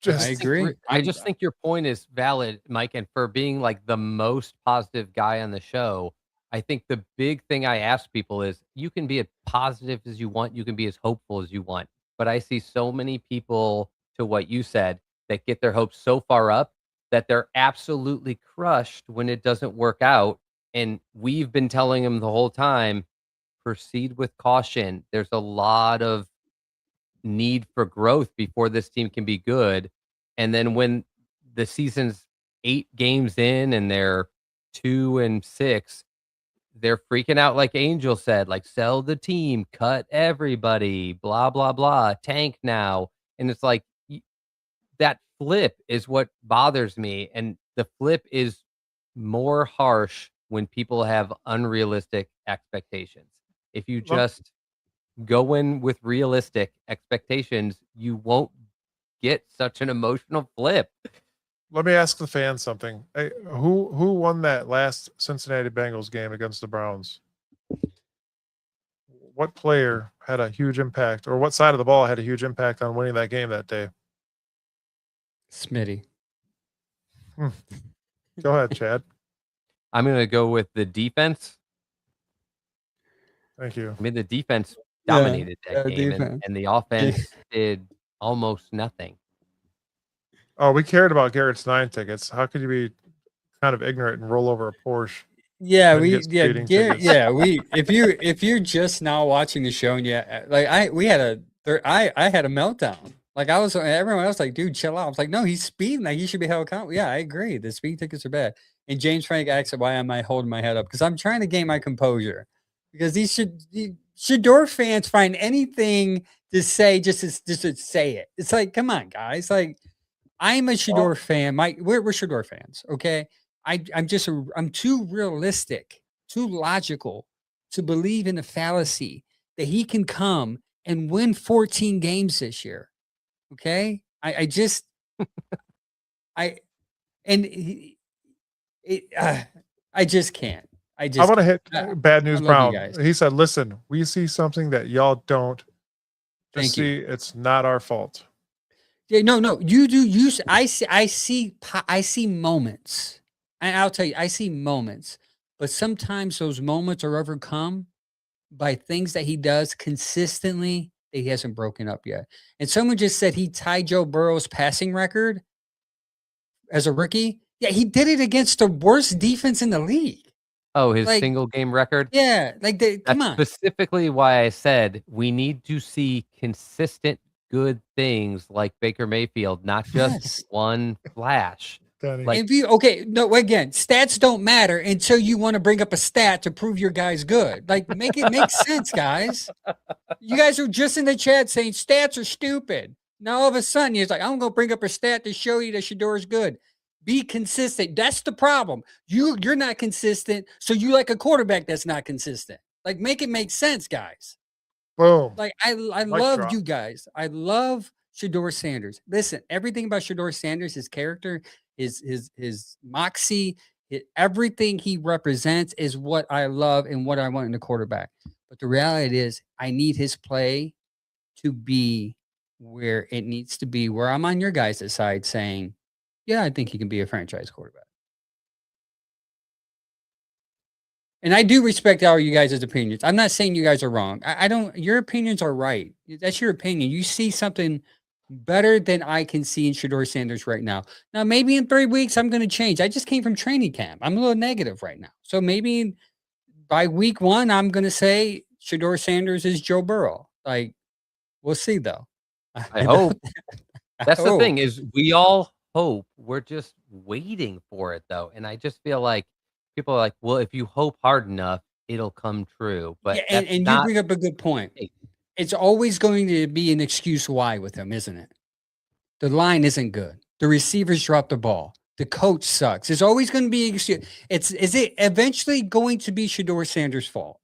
Just I agree. I just think your point is valid, Mike. And for being like the most positive guy on the show, I think the big thing I ask people is you can be as positive as you want. You can be as hopeful as you want. But I see so many people, to what you said, that get their hopes so far up that they're absolutely crushed when it doesn't work out. And we've been telling them the whole time, proceed with caution. There's a lot of need for growth before this team can be good. And then when the season's 8 games in and they're 2-6, they're freaking out like Angel said, like sell the team, cut everybody, blah, blah, blah, tank now. And it's like that flip is what bothers me. And the flip is more harsh when people have unrealistic expectations. If you just go in with realistic expectations, you won't get such an emotional flip. let me ask the fans something. Hey, who won that last Cincinnati Bengals game against the Browns? What player had a huge impact, or what side of the ball had a huge impact on winning that game that day? Smitty. Go ahead, Chad. I'm going to go with the defense. Thank you. I mean, the defense dominated that game, defense. and the offense did almost nothing. Oh, we cared about Garrett's 9 tickets. How could you be kind of ignorant and roll over a Porsche? Yeah, And get speeding tickets. if you're just now watching the show, and I had a meltdown. Like everyone else, like, dude, chill out. I was like, no, he's speeding. Like, he should be held accountable. Yeah, I agree. The speed tickets are bad. And James Frank asked, why am I holding my head up? Because I'm trying to gain my composure. Because these Shedeur fans find anything to say just to say it. It's like, come on, guys. Like, I'm a Shedeur fan. We're Shedeur fans, okay? I'm too realistic, too logical to believe in the fallacy that he can come and win 14 games this year. Okay? I just can't. I I just want to hit I Bad News love you Brown. guys. He said, "Listen, we see something that y'all don't. Thank Just you. see, it's not our fault." Yeah, no, you do. I see moments, and I'll tell you, I see moments, but sometimes those moments are overcome by things that he does consistently that he hasn't broken up yet. And someone just said he tied Joe Burrow's passing record as a rookie. Yeah, he did it against the worst defense in the league. Oh, his Like, single game record? yeah, like come That's on. specifically why I said we need to see consistent good things like Baker Mayfield, not just Yes. one flash. Danny. Like, If you okay, no, again, stats don't matter until you want to bring up a stat to prove your guy's good. Like, make it make sense, guys. You guys are just in the chat saying stats are stupid. Now all of a sudden he's like, I'm gonna bring up a stat to show you that Shedeur is good. Be consistent. That's the problem. You're not consistent, so you like a quarterback that's not consistent. Like, make it make sense, guys. Boom. Like, I Mic love drop. you guys. I love Shedeur Sanders. Listen, everything about Shedeur Sanders, his character, his moxie, everything he represents is what I love and what I want in a quarterback. But the reality is, I need his play to be where it needs to be, where I'm on your guys' side saying, yeah, I think he can be a franchise quarterback. And I do respect all you guys' opinions. I'm not saying you guys are wrong. I don't, your opinions are right. That's your opinion. You see something better than I can see in Shedeur Sanders right now. Now, maybe in 3 weeks, I'm going to change. I just came from training camp. I'm a little negative right now. So maybe by week 1, I'm going to say Shedeur Sanders is Joe Burrow. Like, we'll see though. I hope. That's the hope. thing is we all hope. We're just waiting for it though. And I just feel like people are like, well, if you hope hard enough, it'll come true. But Yeah, that's and you not bring up a good point. hey, It's always going to be an excuse why with him, isn't it? The line isn't good. The receivers drop the ball. The coach sucks. There's always going to be an excuse. Is it eventually going to be Shedeur Sanders' fault?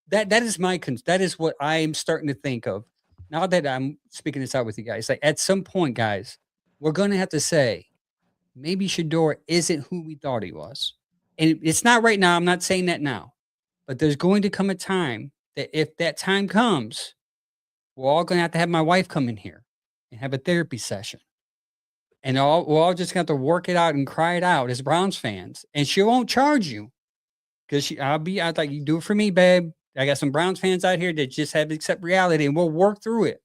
That is that is what I'm starting to think of. Now that I'm speaking this out with you guys, like at some point, guys, we're going to have to say maybe Shedeur isn't who we thought he was. And it's not right now. I'm not saying that now. But there's going to come a time that if that time comes, we're all going to have my wife come in here and have a therapy session. And we're all just going to have to work it out and cry it out as Browns fans. And she won't charge you because I was like, you do it for me, babe. I got some Browns fans out here that just have to accept reality and we'll work through it.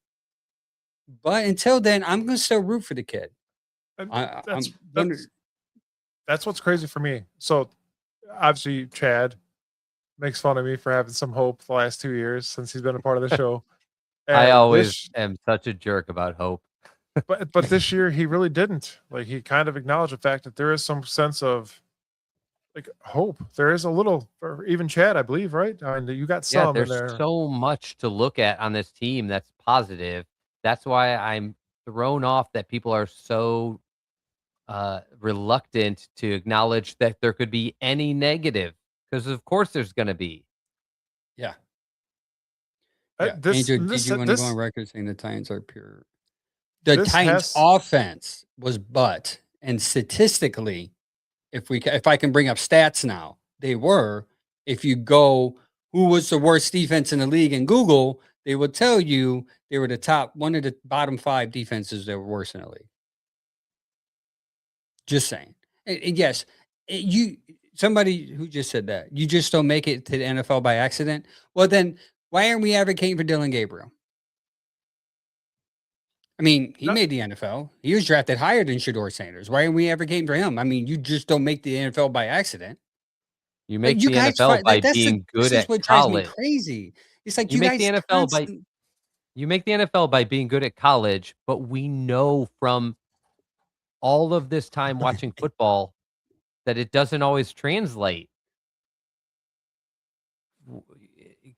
But until then, I'm going to still root for the kid. And I'm that's what's crazy for me. So obviously Chad makes fun of me for having some hope the last 2 years since he's been a part of the show. I And always am such a jerk about hope. but this year he really didn't. Like he kind of acknowledged the fact that there is some sense of like hope. There is a little, or even Chad, I believe, right? I mean, you got Yeah, some in there's there. so much to look at on this team that's positive. That's why I'm thrown off that people are so reluctant to acknowledge that there could be any negative, because of course there's going to be. yeah. Uh, Yeah. Angel, did you want to go on this record saying the Titans are pure? The this Titans has offense was and statistically, if I can bring up stats now, they were. If you go, who was the worst defense in the league in Google, they would tell you they were one of the bottom 5 defenses that were worse in the league. Just saying. And yes, somebody who just said that you just don't make it to the NFL by accident. Well, then why aren't we advocating for Dylan Gabriel? I mean, he No. made the NFL. He was drafted higher than Shedeur Sanders. Why aren't we advocating for him? I mean, you just don't make the NFL by accident. You Like, make you the guys NFL fight, by like, being this good is at what drives me college. crazy. It's like You you make the guys NFL by you make the NFL by being good at college, but we know from all of this time watching football that it doesn't always translate.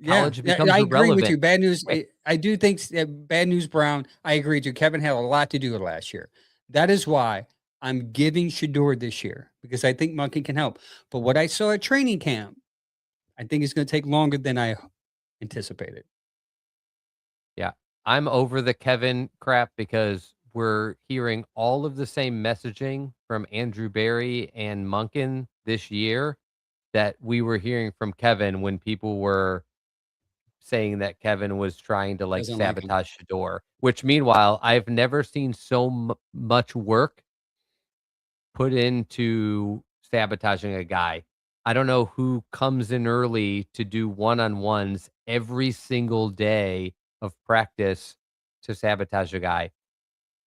College becomes I agree with irrelevant. you. Bad news. I do think bad news, Brown. I agree with you. Kevin had a lot to do with last year. That is why I'm giving Shedeur this year because I think Monken can help. But what I saw at training camp, I think it's going to take longer than I anticipated. Yeah. I'm over the Kevin crap because we're hearing all of the same messaging from Andrew Berry and Monken this year. that we were hearing from Kevin when people were saying that Kevin was trying to like Doesn't like him. sabotage Shedeur, which meanwhile, I've never seen so much work put into sabotaging a guy. I don't know who comes in early to do one-on-ones every single day of practice to sabotage a guy.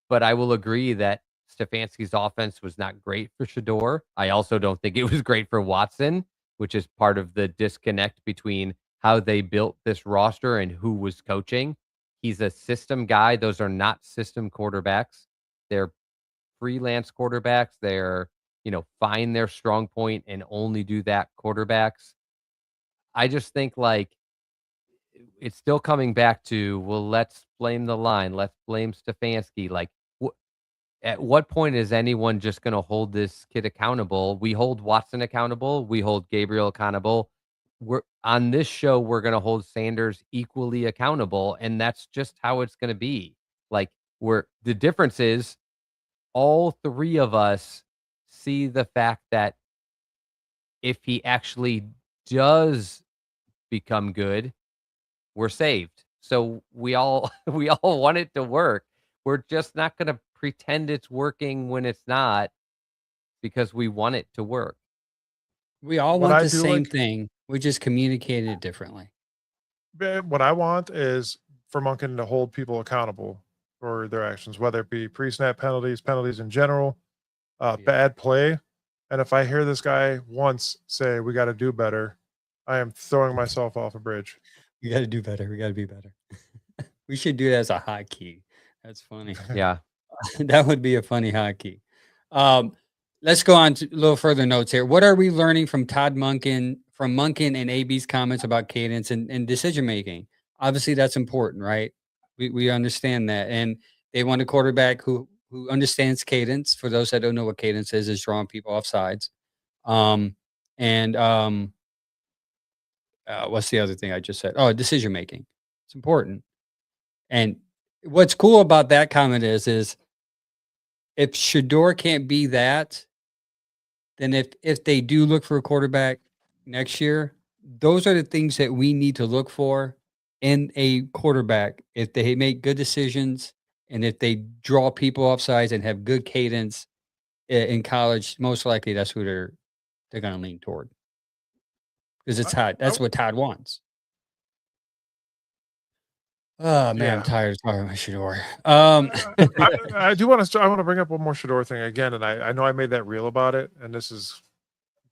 But I will agree that Stefanski's offense was not great for Shedeur. I also don't think it was great for Watson, which is part of the disconnect between how they built this roster and who was coaching. He's a system guy. Those are not system quarterbacks. They're freelance quarterbacks. They're, find their strong point and only do that quarterbacks. I just think like it's still coming back to, well, let's blame the line. Let's blame Stefanski. Like, at what point is anyone just going to hold this kid accountable? We hold Watson accountable. We hold Gabriel accountable. We're on this show. We're going to hold Sanders equally accountable, and that's just how it's going to be. Like, the difference is all three of us see the fact that if he actually does become good, we're saved. So we all we all want it to work. We're just not going to pretend it's working when it's not because we want it to work. We all What want I the do same like, thing. We just communicated it differently. what I want is for Monken to hold people accountable for their actions, whether it be pre-snap penalties, penalties in general, bad play. And if I hear this guy once say we got to do better, I am throwing myself off a bridge. We got to do better. We got to be better. We should do that as a hotkey. That's funny. Yeah. That would be a funny hotkey. Let's go on to a little further notes here. What are we learning from Todd Monken, from Monken and AB's comments about cadence and decision making? Obviously, that's important, right? We understand that, and they want a quarterback who understands cadence. For those that don't know what cadence is drawing people off sides. And what's the other thing I just said? Oh, decision making. It's important. And what's cool about that comment is if Shedeur can't be that, then if they do look for a quarterback next year, those are the things that we need to look for in a quarterback. If they make good decisions and if they draw people off sides and have good cadence in college, most likely that's who they're going to lean toward. Because it's Todd. That's what Todd wants. Oh man, I'm tired of talking about Shedeur. I do want to. I want to bring up one more Shedeur thing again, and I know I made that reel about it, and this is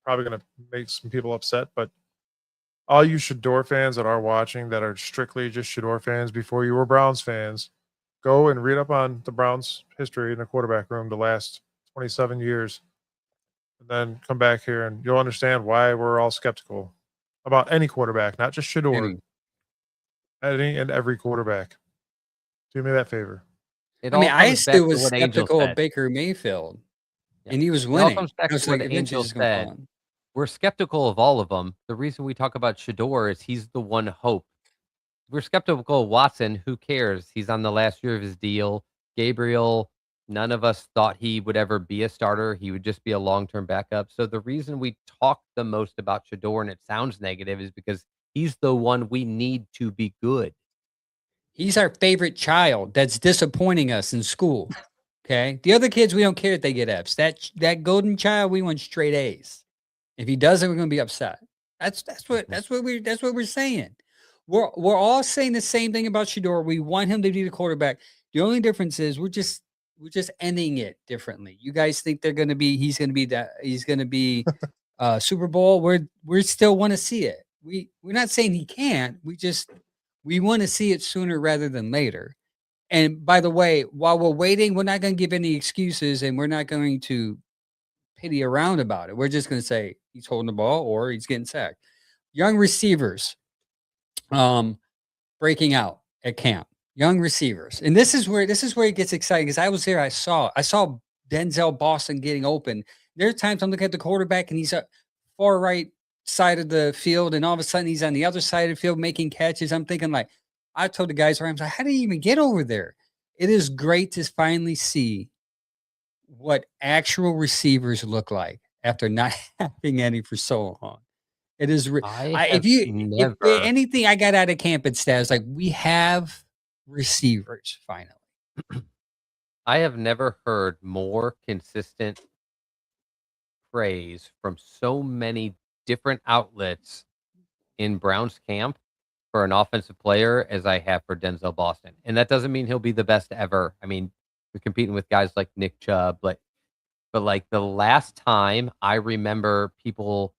probably going to make some people upset. But all you Shedeur fans that are watching, that are strictly just Shedeur fans before you were Browns fans, go and read up on the Browns' history in the quarterback room the last 27 years, and then come back here, and you'll understand why we're all skeptical about any quarterback, not just Shedeur. Any and every quarterback. Do me that favor. I still was skeptical of Baker Mayfield, and he was winning. It all comes back to what Angel said. We're skeptical of all of them. The reason we talk about Shedeur is he's the one hope. We're skeptical of Watson. Who cares? He's on the last year of his deal. Gabriel, none of us thought he would ever be a starter. He would just be a long-term backup. So the reason we talk the most about Shedeur, and it sounds negative, is because he's the one we need to be good. He's our favorite child that's disappointing us in school. Okay. The other kids, we don't care if they get Fs. That golden child, we want straight A's. If he doesn't, we're going to be upset. That's what we're saying. We're all saying the same thing about Shedeur. We want him to be the quarterback. The only difference is we're just ending it differently. You guys think he's going to be Super Bowl. We still want to see it. We're not saying he can't. We want to see it sooner rather than later. And by the way, while we're waiting, we're not going to give any excuses, and we're not going to pity around about it. We're just going to say he's holding the ball or he's getting sacked. Young receivers, breaking out at camp. Young receivers, and this is where it gets exciting because I was there. I saw Denzel Boston getting open. There are times I'm looking at the quarterback and he's at far right side of the field, and all of a sudden he's on the other side of the field making catches. I'm thinking, like, I told the guys around, how did he even get over there? It is great to finally see what actual receivers look like after not having any for so long. It is. I If have if never anything I got out of camp and stats, like we have receivers finally. I have never heard more consistent praise from so many different outlets in Browns camp for an offensive player as I have for Denzel Boston. And that doesn't mean he'll be the best ever. I mean, we're competing with guys like Nick Chubb, but like the last time I remember people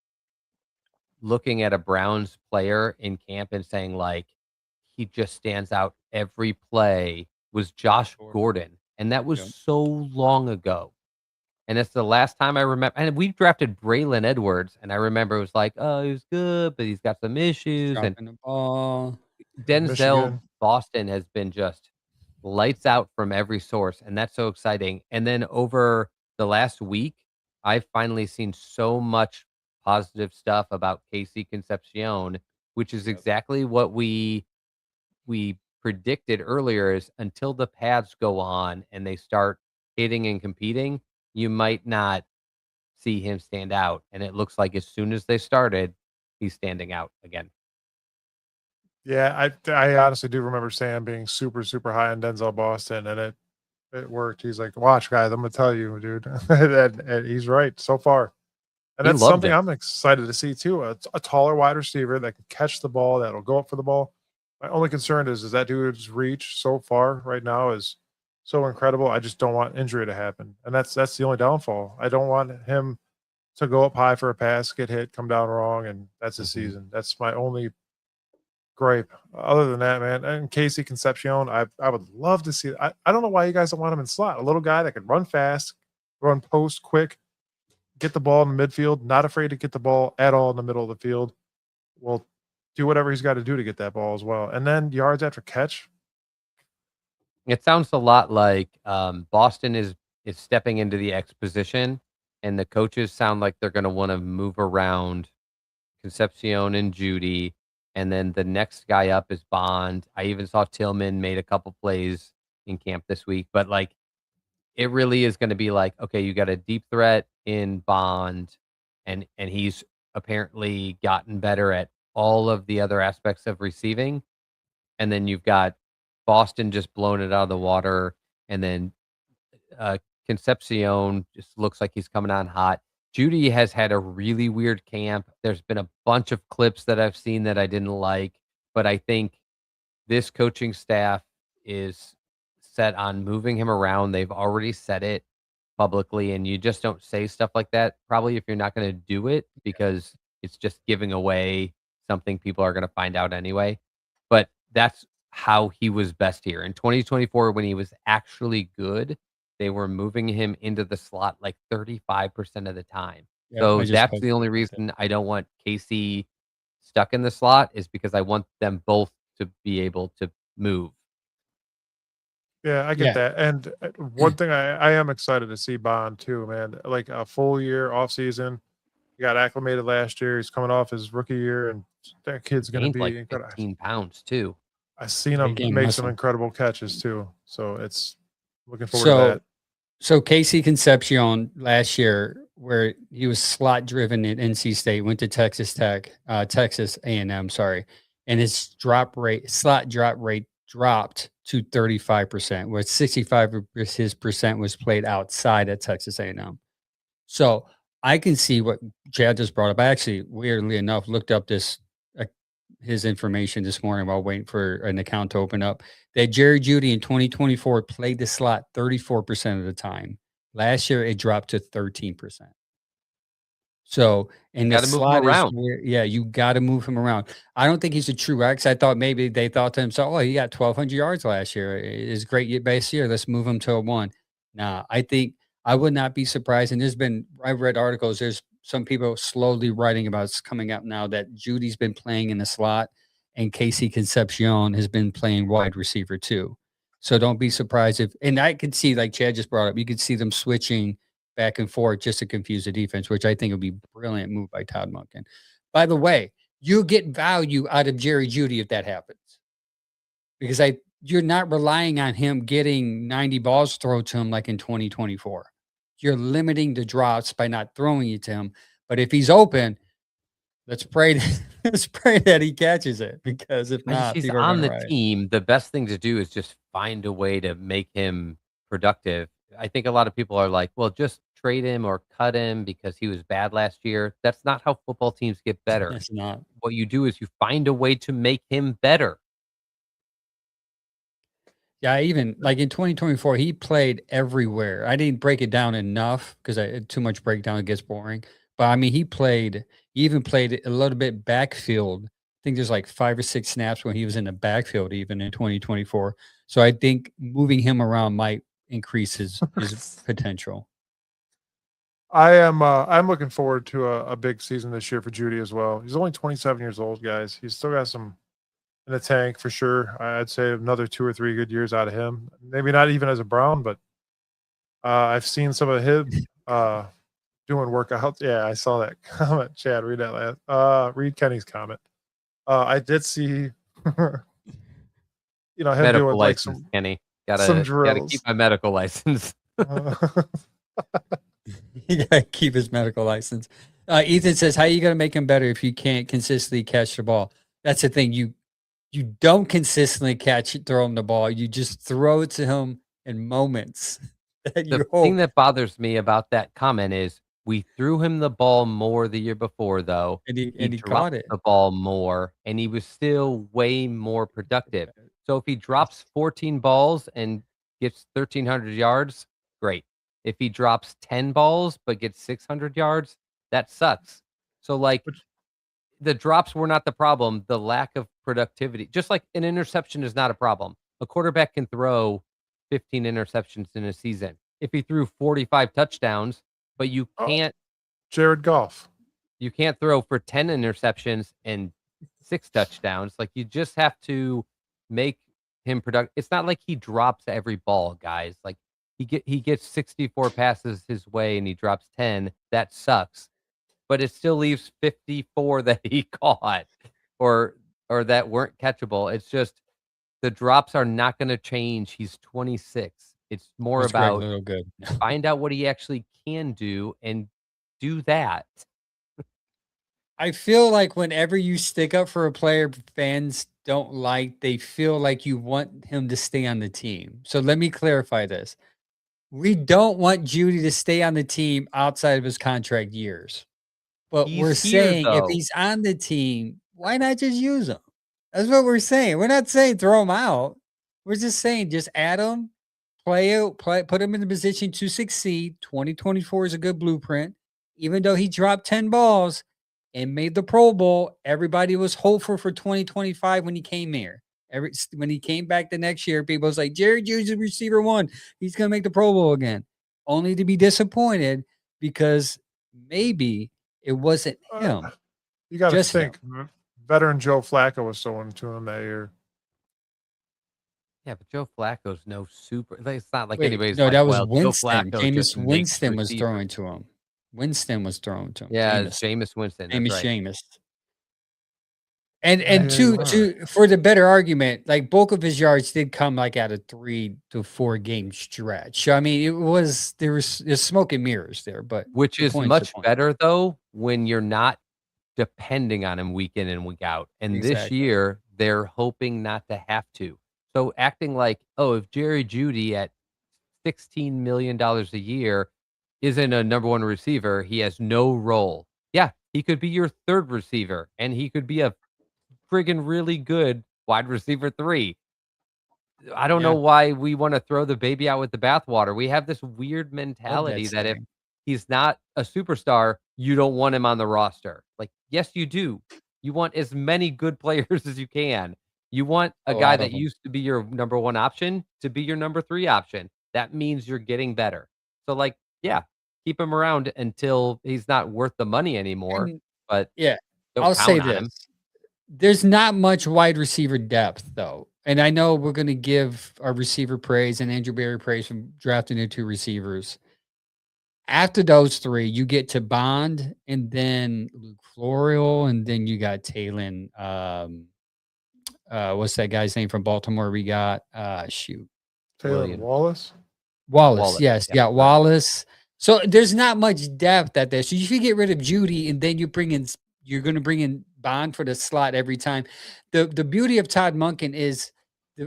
looking at a Browns player in camp and saying like he just stands out every play was Josh Gordon. And that was Yep. so long ago. And it's the last time I remember. And we drafted Braylon Edwards, and I remember it was like, oh, he was good, but he's got some issues. And Dropping the ball. Denzel Michigan. Boston has been just lights out from every source, and that's so exciting. And then over the last week, I've finally seen so much positive stuff about Casey Concepcion, which is exactly what we predicted earlier. Is until the pads go on and they start hitting and competing, you might not see him stand out. And it looks like as soon as they started, he's standing out again. Yeah, I honestly do remember Sam being super, super high on Denzel Boston, and it worked. He's like, "Watch, guys, I'm gonna tell you, dude," and he's right so far. And He that's loved something it. I'm excited to see too. A taller wide receiver that can catch the ball, that'll go up for the ball. My only concern is that dude's reach so far right now is so incredible. I just don't want injury to happen, and that's the only downfall. I don't want him to go up high for a pass, get hit, come down wrong, and that's the season. That's my only gripe. Other than that, man, and Casey Concepcion, I would love to see. I don't know why you guys don't want him in slot. A little guy that can run fast, run post quick, get the ball in the midfield, not afraid to get the ball at all in the middle of the field. Will do whatever he's got to do to get that ball as well. And then yards after catch. It sounds a lot like Boston is stepping into the X position, and the coaches sound like they're going to want to move around Concepcion and Judy, and then the next guy up is Bond. I even saw Tillman made a couple plays in camp this week, but like it really is going to be like, okay, you got a deep threat in Bond, and he's apparently gotten better at all of the other aspects of receiving, and then you've got Boston just blowing it out of the water, and then Concepcion just looks like he's coming on hot. Judy has had a really weird camp. There's been a bunch of clips that I've seen that I didn't like, but I think this coaching staff is set on moving him around. They've already said it publicly, and you just don't say stuff like that probably if you're not going to do it because it's just giving away something people are going to find out anyway. But that's how he was best here. In 2024, when he was actually good, they were moving him into the slot like 35% of the time. Yep, So I just that's posted the only that. reason I don't want Casey stuck in the slot is because I want them both to be able to move. Yeah, I get Yeah. that. And one thing I am excited to see Bond too, man. Like a full year off season. He got acclimated last year. He's coming off his rookie year, and that kid's going to Gained be like incredible. 15 pounds too. I've seen They him gained make some muscle. incredible catches too. So it's looking forward to that. So Casey Concepcion last year, where he was slot driven at NC State, went to Texas Tech, Texas A&M, sorry, and his slot drop rate dropped to 35%, where 65 of his percent was played outside at Texas A&M. So I can see what Chad just brought up. I actually, weirdly enough, looked up his information this morning while waiting for an account to open up. That Jerry Jeudy in 2024 played the slot 34% of the time. Last year, it dropped to 13%. So, and the Gotta move him slot is around. where, yeah, you got to move him around. I don't think he's a true X. I thought maybe they thought to themselves, oh, he got 1,200 yards last year. It's great base year. Let's move him to a one. Nah, I think I would not be surprised. And I've read articles, there's some people slowly writing about it's coming up now that Judy's been playing in the slot and Casey Concepcion has been playing wide receiver too. So don't be surprised and I could see, like Chad just brought up, you could see them switching back and forth just to confuse the defense, which I think would be a brilliant move by Todd Monken. By the way, you get value out of Jerry Jeudy if that happens. Because you're not relying on him getting 90 balls thrown to him like in 2024. You're limiting the drops by not throwing it to him. But if he's open, Let's pray. Let's pray that he catches it, because if Once not, he's people are on gonna the riot. team, the best thing to do is just find a way to make him productive. I think a lot of people are like, "Well, just trade him or cut him because he was bad last year." That's not how football teams get better. It's not. What you do is you find a way to make him better. Yeah, even like in 2024, he played everywhere. I didn't break it down enough because I too much breakdown, it gets boring. But I mean, he even played a little bit backfield. I think there's like 5 or 6 snaps when he was in the backfield, even in 2024. So I think moving him around might increase his potential. I'm looking forward to a big season this year for Judy as well. He's only 27 years old, guys. He's still got some in the tank for sure. I'd say another 2 or 3 good years out of him. Maybe not even as a Brown, but I've seen some of him doing workouts. Yeah, I saw that comment. Chad, read that last. Read Kenny's comment. I did see, him Medical doing like license, some Kenny. some Gotta drills. keep my medical license. He got to keep his medical license. Ethan says, "How are you going to make him better if you can't consistently catch the ball?" That's the thing. You don't consistently throw him the ball. You just throw it to him in moments that you The hope. thing that bothers me about that comment is we threw him the ball more the year before, though. And he He caught dropped it. the ball more, and he was still way more productive. So if he drops 14 balls and gets 1,300 yards, great. If he drops 10 balls but gets 600 yards, that sucks. So, like, Which- the drops were not the problem. The lack of productivity, just like an interception is not a problem. A quarterback can throw 15 interceptions in a season. If he threw 45 touchdowns, but you Oh. can't Jared Goff. throw for 10 interceptions and 6 touchdowns. Like, you just have to make him productive. It's not like he drops every ball, guys. Like, he gets 64 passes his way and he drops 10. That sucks. But it still leaves 54 that he caught or that weren't catchable. It's just the drops are not going to change. He's 26. It's more That's Greg about Little good. find out what he actually can do and do that. I feel like whenever you stick up for a player fans don't like, they feel like you want him to stay on the team. So let me clarify this. We don't want Judy to stay on the team outside of his contract years. But we're He's here, saying if though. he's on the team, why not just use him? That's what we're saying. We're not saying throw him out. We're just saying just add him, put him in the position to succeed. 2024 is a good blueprint. Even though he dropped 10 balls and made the Pro Bowl, everybody was hopeful for 2025 when he came here. When he came back the next year, people was like, Jerry Judy's receiver 1. He's gonna make the Pro Bowl again. Only to be disappointed because maybe it wasn't him. You got to Just him. think. Veteran Joe Flacco was throwing to him that year. Yeah, but Joe Flacco's no super. Like, it's not like Wait, anybody's no, like, that was well, Joe Winston. Flacco Jameis just makes Winston was receivers. throwing to him. Winston was throwing to him. Yeah, Jameis. Jameis Winston. That's right. Jameis. And Yeah, you are. to for the better argument, like bulk of his yards did come like at a 3 to 4 game stretch. So I mean, there's smoke and mirrors there, but Which the is point's the much point. better, though, when you're not depending on him week in and week out. And this Exactly. year, they're hoping not to have to. So acting like, oh, if Jerry Jeudy at $16 million a year isn't a number 1 receiver, he has no role. Yeah, he could be your 3rd receiver, and he could be a friggin' really good wide receiver 3. I don't know Yeah. why we wanna throw the baby out with the bathwater. We have this weird Love mentality that if saying. he's not a superstar, you don't want him on the roster. Like, yes, you do. You want as many good players as you can. You want a A guy lot that of 'em. used to be your number 1 option to be your number 3 option. That means you're getting better. So, like, yeah, keep him around until he's not worth the money anymore, And but yeah, don't I'll say count on him. this. There's not much wide receiver depth, though. And I know we're going to give our receiver praise and Andrew Berry praise from drafting the 2 receivers. After those 3, you get to Bond and then Luke Florio, and then you got Talon. What's that guy's name from Baltimore? We got shoot. Taylor Williams. Wallace. Wallace. Yes, yeah, yeah, right. Wallace. So there's not much depth at there. So if you get rid of Judy and then you bring in you're going to bring in Bond for the slot every time. The beauty of Todd Monken is,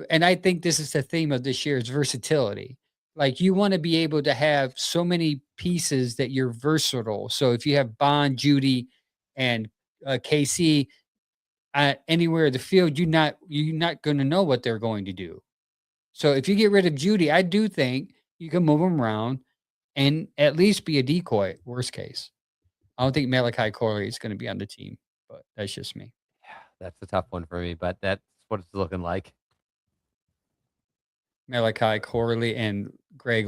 and I think this is the theme of this year, is versatility. Like you want to be able to have so many pieces that you're versatile. So if you have Bond, Judy, and KC anywhere in the field, you're not going to know what they're going to do. So if you get rid of Judy, I do think you can move them around and at least be a decoy. Worst case, I don't think Malachi Corley is going to be on the team, but that's just me. Yeah, that's a tough one for me, but that's what it's looking like. Malachi Corley and Gage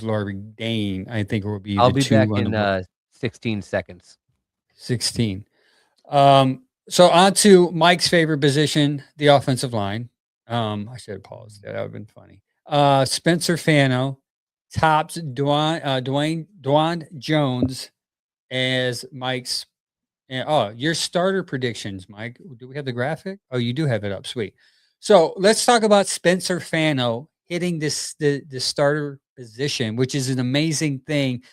Larvin-Dane, I think will be I'll the be two back on the in board. 16 seconds. 16. So on to Mike's favorite position, the offensive line. I should have paused there. That would have been funny. Spencer Fano tops Dwayne Jones as Mike's. Your starter predictions, Mike. Do we have the graphic? Oh, you do have it up. Sweet. So let's talk about Spencer Fano hitting the starter position, which is an amazing thing.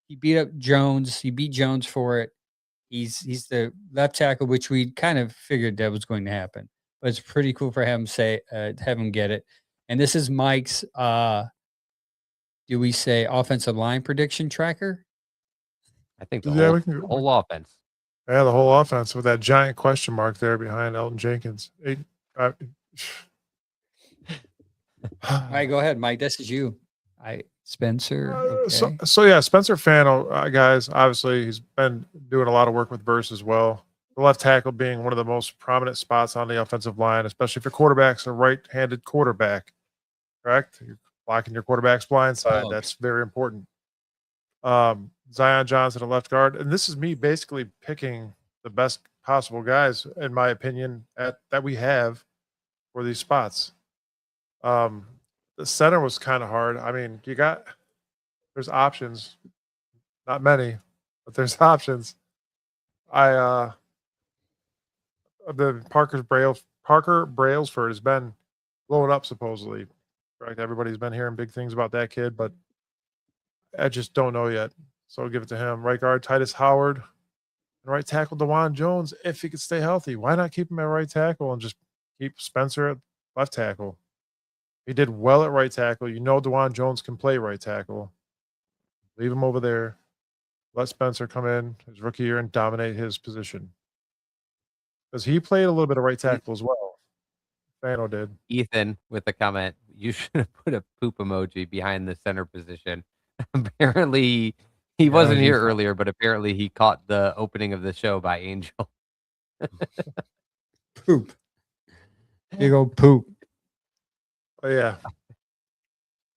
He beat Jones for it. He's the left tackle, which we kind of figured that was going to happen. But it's pretty cool for him have him get it. And this is Mike's do we say offensive line prediction tracker? I think the Yeah, whole offense. Yeah, the whole offense with that giant question mark there behind Elton Jenkins. All right, go ahead, Mike. This is you. Spencer. Okay. So yeah, Spencer Fano, guys. Obviously, he's been doing a lot of work with Verse as well. The left tackle being one of the most prominent spots on the offensive line, especially if your quarterback's a right-handed quarterback. Correct? You're blocking your quarterback's blind side. Oh. That's very important. Zion Johnson, a left guard, and this is me basically picking the best possible guys, in my opinion, that we have for these spots. The center was kind of hard. I mean, there's options, not many, but there's options. The Parker Brailsford has been blowing up supposedly. Correct? Everybody's been hearing big things about that kid, but I just don't know yet. So I'll give it to him. Right guard Titus Howard, and right tackle DeJuan Jones if he could stay healthy. Why not keep him at right tackle and just keep Spencer at left tackle? He did well at right tackle. DeJuan Jones can play right tackle. Leave him over there. Let Spencer come in his rookie year and dominate his position. Because he played a little bit of right tackle as well. Fano did. Ethan with a comment. You should have put a poop emoji behind the center position. Apparently, he wasn't here earlier, but apparently he caught the opening of the show by Angel. Poop. Big old poop. Oh, yeah.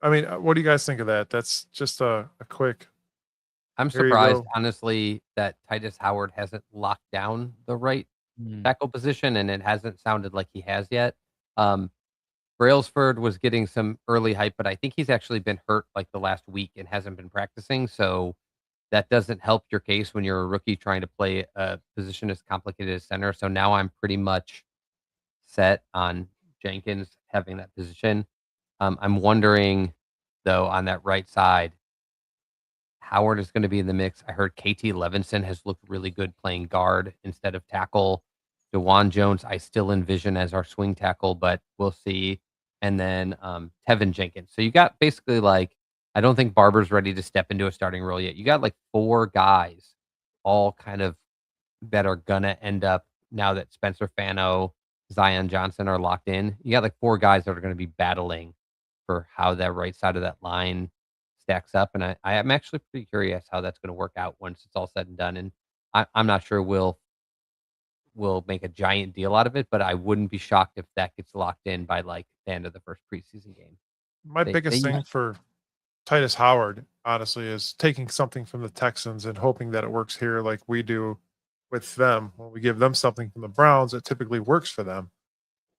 I mean, what do you guys think of that? That's just a quick. I'm surprised, honestly, that Titus Howard hasn't locked down the right tackle position, and it hasn't sounded like he has yet. Brailsford was getting some early hype, but I think he's actually been hurt like the last week and hasn't been practicing. So that doesn't help your case when you're a rookie trying to play a position as complicated as center. So now I'm pretty much set on Jenkins having that position. I'm wondering, though, on that right side, Howard is going to be in the mix. I heard KT Levinson has looked really good playing guard instead of tackle. DeJuan Jones, I still envision as our swing tackle, but we'll see. And then Tevin Jenkins. So you got basically I don't think Barber's ready to step into a starting role yet. You got 4 guys all kind of that are going to end up now that Spencer Fano, Zion Johnson are locked in. You got 4 guys that are going to be battling for how that right side of that line stacks up. And I'm actually pretty curious how that's going to work out once it's all said and done. And I'm not sure we'll make a giant deal out of it, but I wouldn't be shocked if that gets locked in by the end of the first preseason game. My biggest thing for Titus Howard, honestly, is taking something from the Texans and hoping that it works here like we do with them. When we give them something from the Browns, it typically works for them.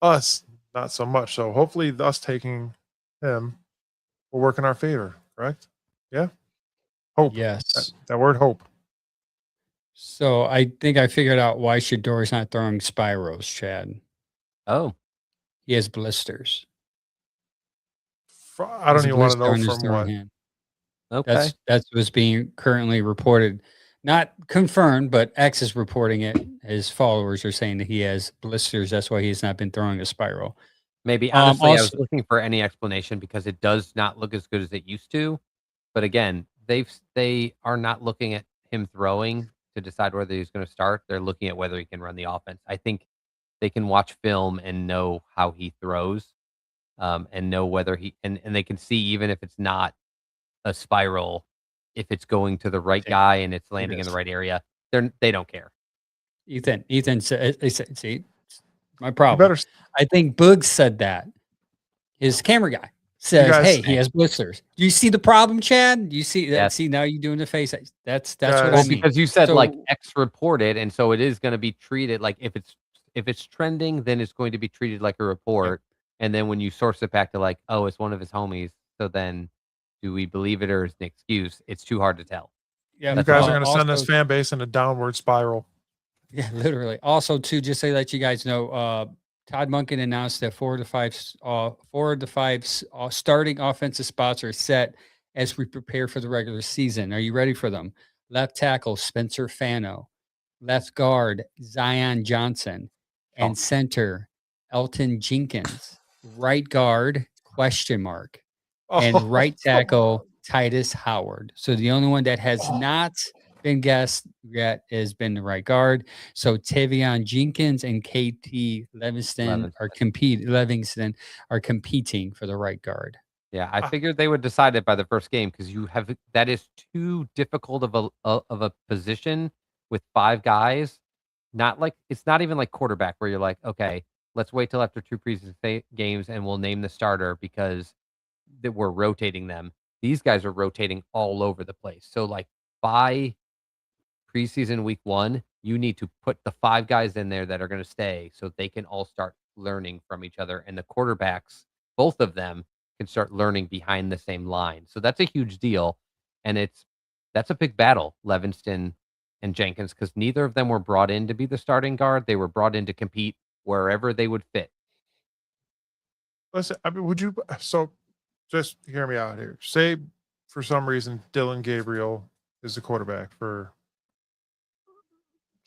Us, not so much. So hopefully us taking him will work in our favor, correct? Yeah? Hope. Yes. That word hope. So I think I figured out why Shedeur not throwing Spyros, Chad. Oh. He has blisters. I don't even want to know from what. Okay. That's what's being currently reported. Not confirmed, but X is reporting it. His followers are saying that he has blisters. That's why he's not been throwing a spiral. Maybe honestly, I was Also, looking for any explanation because it does not look as good as it used to. But again, they are not looking at him throwing to decide whether he's going to start. They're looking at whether he can run the offense. I think they can watch film and know how he throws, and know whether and they can see even if it's not a spiral, if it's going to the right guy and it's landing in the right area. They don't care. Ethan said, see, my You problem. better I think Boog said that. His camera guy says, guys- "Hey, he has blisters." Do you see the problem, Chad? Do you see that? Yes. See, now you're doing the face. That's Guys- what I Well, mean. because you said like So- X reported, and so it is going to be treated like if it's trending, then it's going to be treated like a report. And then when you source it back to like, oh, it's one of his homies, so then do we believe it or is it an excuse? It's too hard to tell. Yeah, You That's guys all. are going to send this also- fan base in a downward spiral. Yeah, literally. Also, too, just to let you guys know, Todd Monken announced that 4 of the 5 starting offensive spots are set as we prepare for the regular season. Are you ready for them? Left tackle Spencer Fano, left guard Zion Johnson, and center Elton Jenkins. Right guard ? And Oh, right tackle Titus Howard. So the only one that has not been guessed yet has been the right guard. So Tavion Jenkins and KT Livingston are competing for the right guard. Yeah, I figured they would decide it by the first game because that is too difficult of a position with 5 guys. It's not even like quarterback where you're like, okay, let's wait till after 2 preseason games and we'll name the starter because we're rotating them. These guys are rotating all over the place. So like by preseason week 1, you need to put the 5 guys in there that are going to stay so they can all start learning from each other. And the quarterbacks, both of them, can start learning behind the same line. So that's a huge deal. And that's a big battle, Levingston and Jenkins, because neither of them were brought in to be the starting guard. They were brought in to compete wherever they would fit. Listen, I mean, so just hear me out here. Say for some reason Dylan Gabriel is the quarterback for.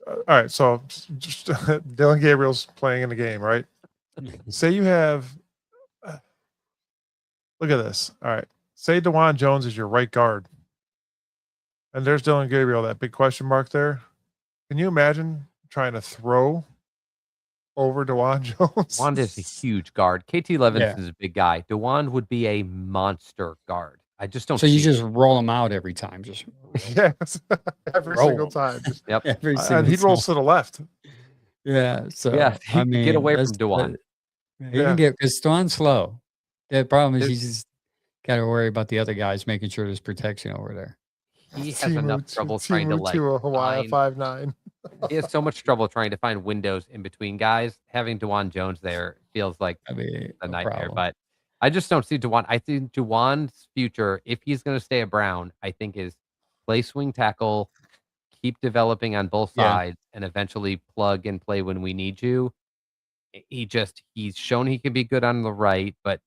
All right, so just Dylan Gabriel's playing in the game, right? Say you have. Look at this. All right, say DeJuan Jones is your right guard, and there's Dylan Gabriel, that big question mark there. Can you imagine trying to throw over DeJuan Jones? DeJuan is a huge guard. KT Levinson is a big guy. DeJuan would be a monster guard. I just don't. So you just roll them out every time, just Yes, every Roll single 'em. time. Just, Yep. every and single he rolls to the left. Yeah. So Yeah, he I can mean, get away that's from DeJuan. He can get because DeJuan's slow. The problem is you just got to worry about the other guys making sure there's protection over there. He has enough trouble trying to like Hawaii find 5'9". He has so much trouble trying to find windows in between guys. Having DeJuan Jones there feels like I mean, a no nightmare. problem. But I just don't see DeJuan. I think DeJuan's future, if he's going to stay at Brown, I think is play swing tackle, keep developing on both Yeah. sides, and eventually plug and play when we need you. He's shown he can be good on the right, but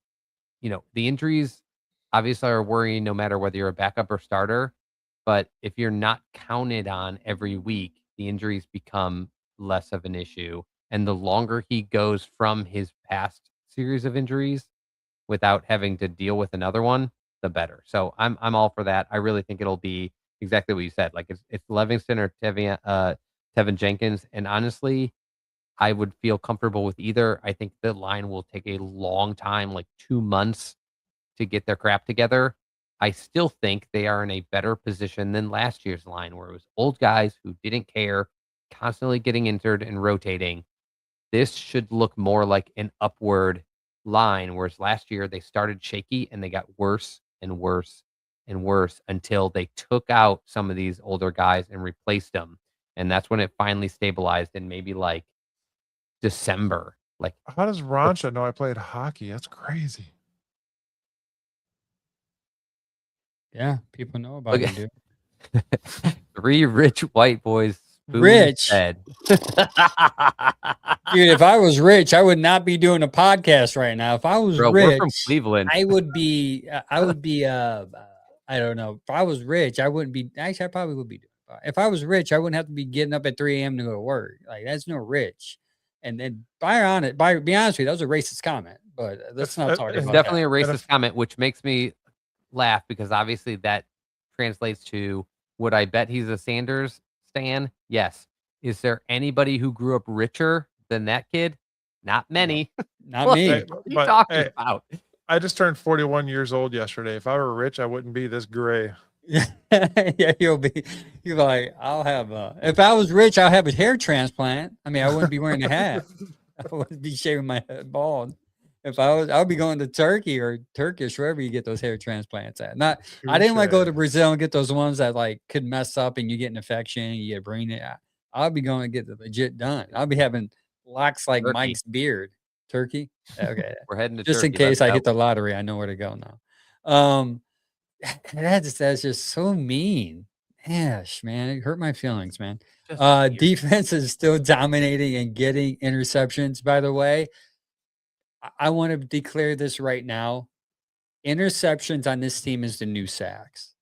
the injuries obviously are worrying no matter whether you're a backup or starter. But if you're not counted on every week, the injuries become less of an issue. And the longer he goes from his past series of injuries without having to deal with another one, the better. So I'm all for that. I really think it'll be exactly what you said. Like it's Livingston or Tevin Jenkins. And honestly, I would feel comfortable with either. I think the line will take a long time, like 2 months, to get their crap together. I still think they are in a better position than last year's line, where it was old guys who didn't care, constantly getting injured and rotating. This should look more like an upward line, whereas last year they started shaky and they got worse and worse and worse until they took out some of these older guys and replaced them. And that's when it finally stabilized in maybe like December. Like, How does Rancha know I played hockey? That's crazy. Yeah, people know about Look him, at- dude. 3 rich white boys. spoon Rich? fed. Dude, if I was rich, I would not be doing a podcast right now. If I was Bro, rich, we're from Cleveland. I would be. I don't know. If I was rich, I wouldn't be. Actually, I probably would be doing If I was rich, I wouldn't have to be getting up at 3 a.m. to go to work. Like that's no rich. And then be honest with you, that was a racist comment. But let's not talk It's about definitely that. a racist comment, which makes me laugh because obviously that translates to, would I bet he's a Sanders stan? Yes. Is there anybody who grew up richer than that kid? Not many. Not me. Hey, What are you but, talking hey, about? I just turned 41 years old yesterday. If I were rich, I wouldn't be this gray. Yeah, you'll be like, I'll have if I was rich, I'll have a hair transplant. I mean, I wouldn't be wearing a hat. I wouldn't be shaving my head bald. If I was, I'll be going to Turkey or Turkish, wherever you get those hair transplants at. Not, I didn't want to go to Touche. Brazil and get those ones that like could mess up and you get an infection, you get brain it. I'll be going to get the legit done. I'll be having locks like Turkey. Mike's beard. Turkey. Okay. We're heading to Just Turkey. in case I Let's hit the lottery, I know where to go now. That's just so mean. Gosh, man, it hurt my feelings, man. Just weird. Defense is still dominating and getting interceptions. By the way, I want to declare this right now. Interceptions on this team is the new sacks.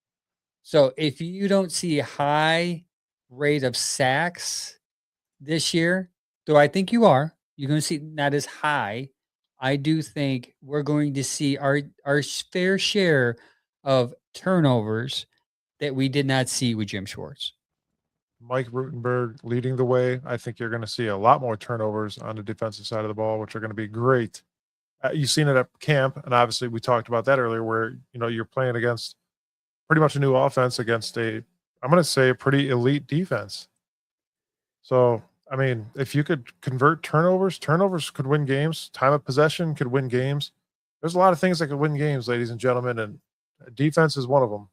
So if you don't see a high rate of sacks this year, though I think you are, you're going to see not as high. I do think we're going to see our fair share of turnovers that we did not see with Jim Schwartz. Mike Rutenberg leading the way. I think you're going to see a lot more turnovers on the defensive side of the ball, which are going to be great. You've seen it at camp, and obviously we talked about that earlier, where you're playing against pretty much a new offense against I'm going to say a pretty elite defense. So, I mean, if you could convert turnovers could win games. Time of possession could win games. There's a lot of things that could win games, ladies and gentlemen, and defense is one of them.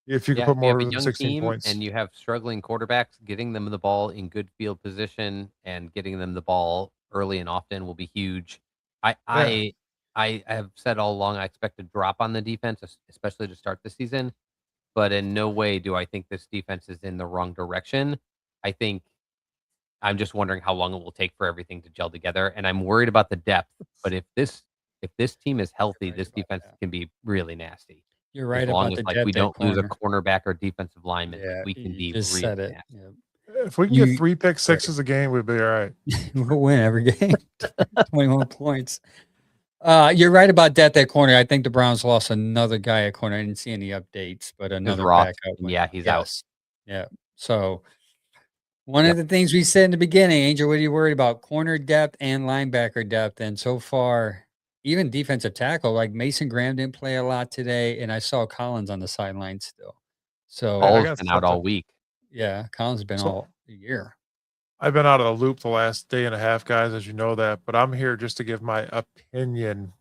If you could put more if you have a than young 16 team points. and you have struggling quarterbacks, getting them the ball in good field position and getting them the ball early and often will be huge. I have said all along I expect a drop on the defense, especially to start the season, but in no way do I think this defense is in the wrong direction. I think I'm just wondering how long it will take for everything to gel together, and I'm worried about the depth. But if this team is healthy, this defense can be really nasty. You're right As long about as the depth we at don't lose a corner. cornerback or defensive lineman, Yeah, we can you be just really said it. nasty. Yeah. If we can get 3 pick sixes a game, we'd be all right. We'll win every game. 21 points. You're right about depth at corner. I think the Browns lost another guy at corner. I didn't see any updates, but another Ross, backup. yeah, he's out. Yeah. So one of the things we said in the beginning, Angel, what are you worried about? Corner depth and linebacker depth. And so far, even defensive tackle, like Mason Graham didn't play a lot today, and I saw Collins on the sideline still. So Paul's been out all week. Yeah, Collins has been all year. I've been out of the loop the last day and a half, guys, as you know that, but I'm here just to give my opinion.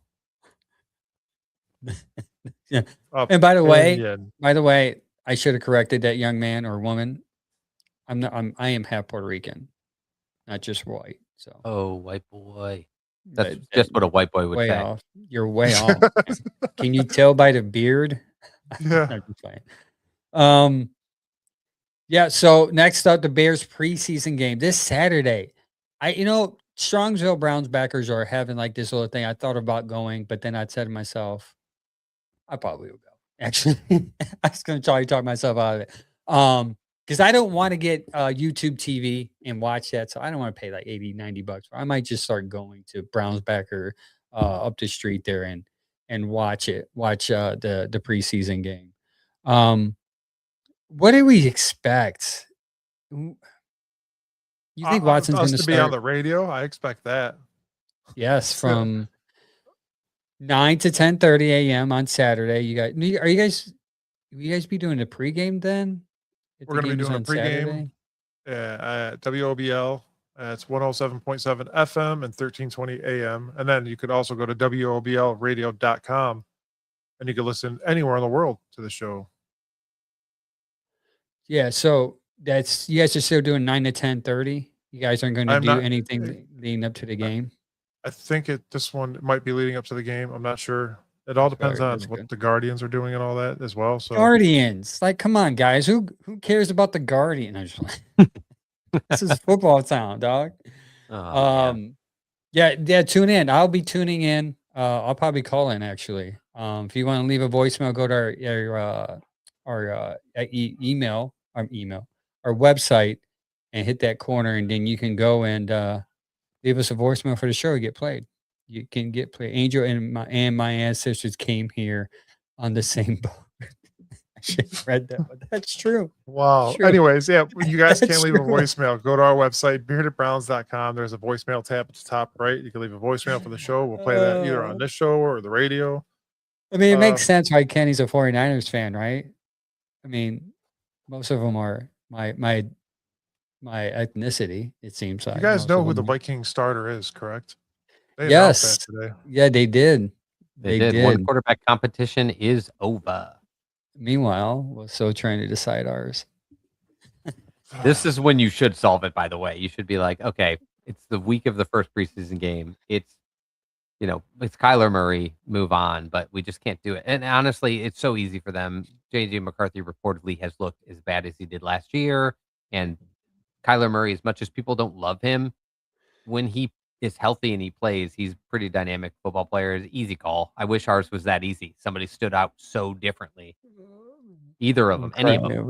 Yeah. And by the way, I should have corrected that young man or woman. I am half Puerto Rican, not just white. So white boy. That's just what a white boy would way say. off. You're way off. Can you tell by the beard? Yeah. I'm just playing. Yeah, so next up, the Bears preseason game this Saturday. Strongsville Browns backers are having like this little thing. I thought about going, but then I said to myself, I probably will go. Actually, I was going to try to talk myself out of it. Because I don't want to get YouTube TV and watch that. So I don't want to pay like $80-$90. I might just start going to Browns backer up the street there and watch the preseason game. What do we expect? You think Watson's going to be on the radio? I expect that. Yes, from 9 to 10:30 a.m. on Saturday. Will you guys be doing the pregame then? We're going to be doing a pregame. At WOBL. It's 107.7 FM and 1320 AM. And then you could also go to WOBLradio.com and you can listen anywhere in the world to the show. Yeah, so you guys are still doing 9 to 10:30. You guys aren't going to do anything leading up to the game. I think this one might be leading up to the game. I'm not sure. It all depends on what the Guardians are doing and all that as well. So Guardians, like, come on, guys, who cares about the Guardian? I'm just like, this is football town, dog. Yeah, tune in. I'll be tuning in. I'll probably call in actually. If you want to leave a voicemail, go to our email, our website, and hit that corner, and then you can go and leave us a voicemail for the show. Get played. You can get played. Angel and my ancestors came here on the same boat. I should have read that, but that's true. Wow. True. Anyways, yeah, you guys That's can't leave a true. voicemail. Go to our website, beardedbrowns.com. There's a voicemail tab at the top right. You can leave a voicemail for the show. We'll play that either on this show or the radio. I mean, it makes sense why Kenny's a 49ers fan, right? I mean, most of them are my ethnicity, it seems like. You guys Most know of who the them are. Viking starter is, correct? They Yes. announced that today. Yeah, they did. They did. One quarterback competition is over. Meanwhile, we're still trying to decide ours. This is when you should solve it, by the way. You should be like, okay, it's the week of the first preseason game. It's Kyler Murray, move on, but we just can't do it. And honestly, it's so easy for them. J.J. McCarthy reportedly has looked as bad as he did last year. And Kyler Murray, as much as people don't love him, when he is healthy and he plays, he's a pretty dynamic football player. It's an easy call. I wish ours was that easy. Somebody stood out so differently. Either of them, any of them.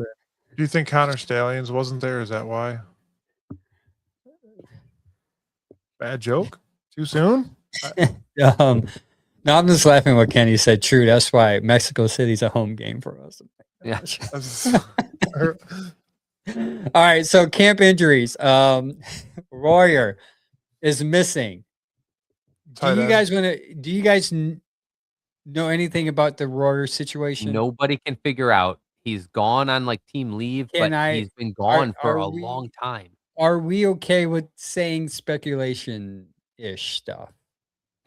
Do you think Connor Stallions wasn't there? Is that why? Bad joke? Too soon? No, I'm just laughing what Kenny said. True. That's why Mexico City's a home game for us. Yeah. All right. So camp injuries. Royer is missing. Do you guys know anything about the Royer situation? Nobody can figure out. He's gone on like team leave, he's been gone for a long time. Are we okay with saying speculation-ish stuff?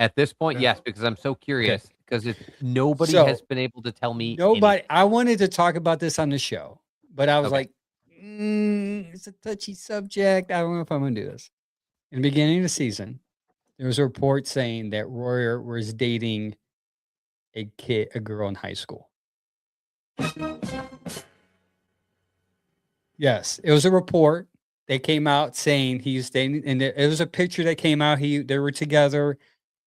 At this point, yes, because I'm so curious. Because nobody has been able to tell me. Nobody. I wanted to talk about this on the show, but I was like, it's a touchy subject. I don't know if I'm going to do this. In the beginning of the season, there was a report saying that Royer was dating a girl in high school. Yes, it was a report. They came out saying he's dating, and it was a picture that came out. They were together,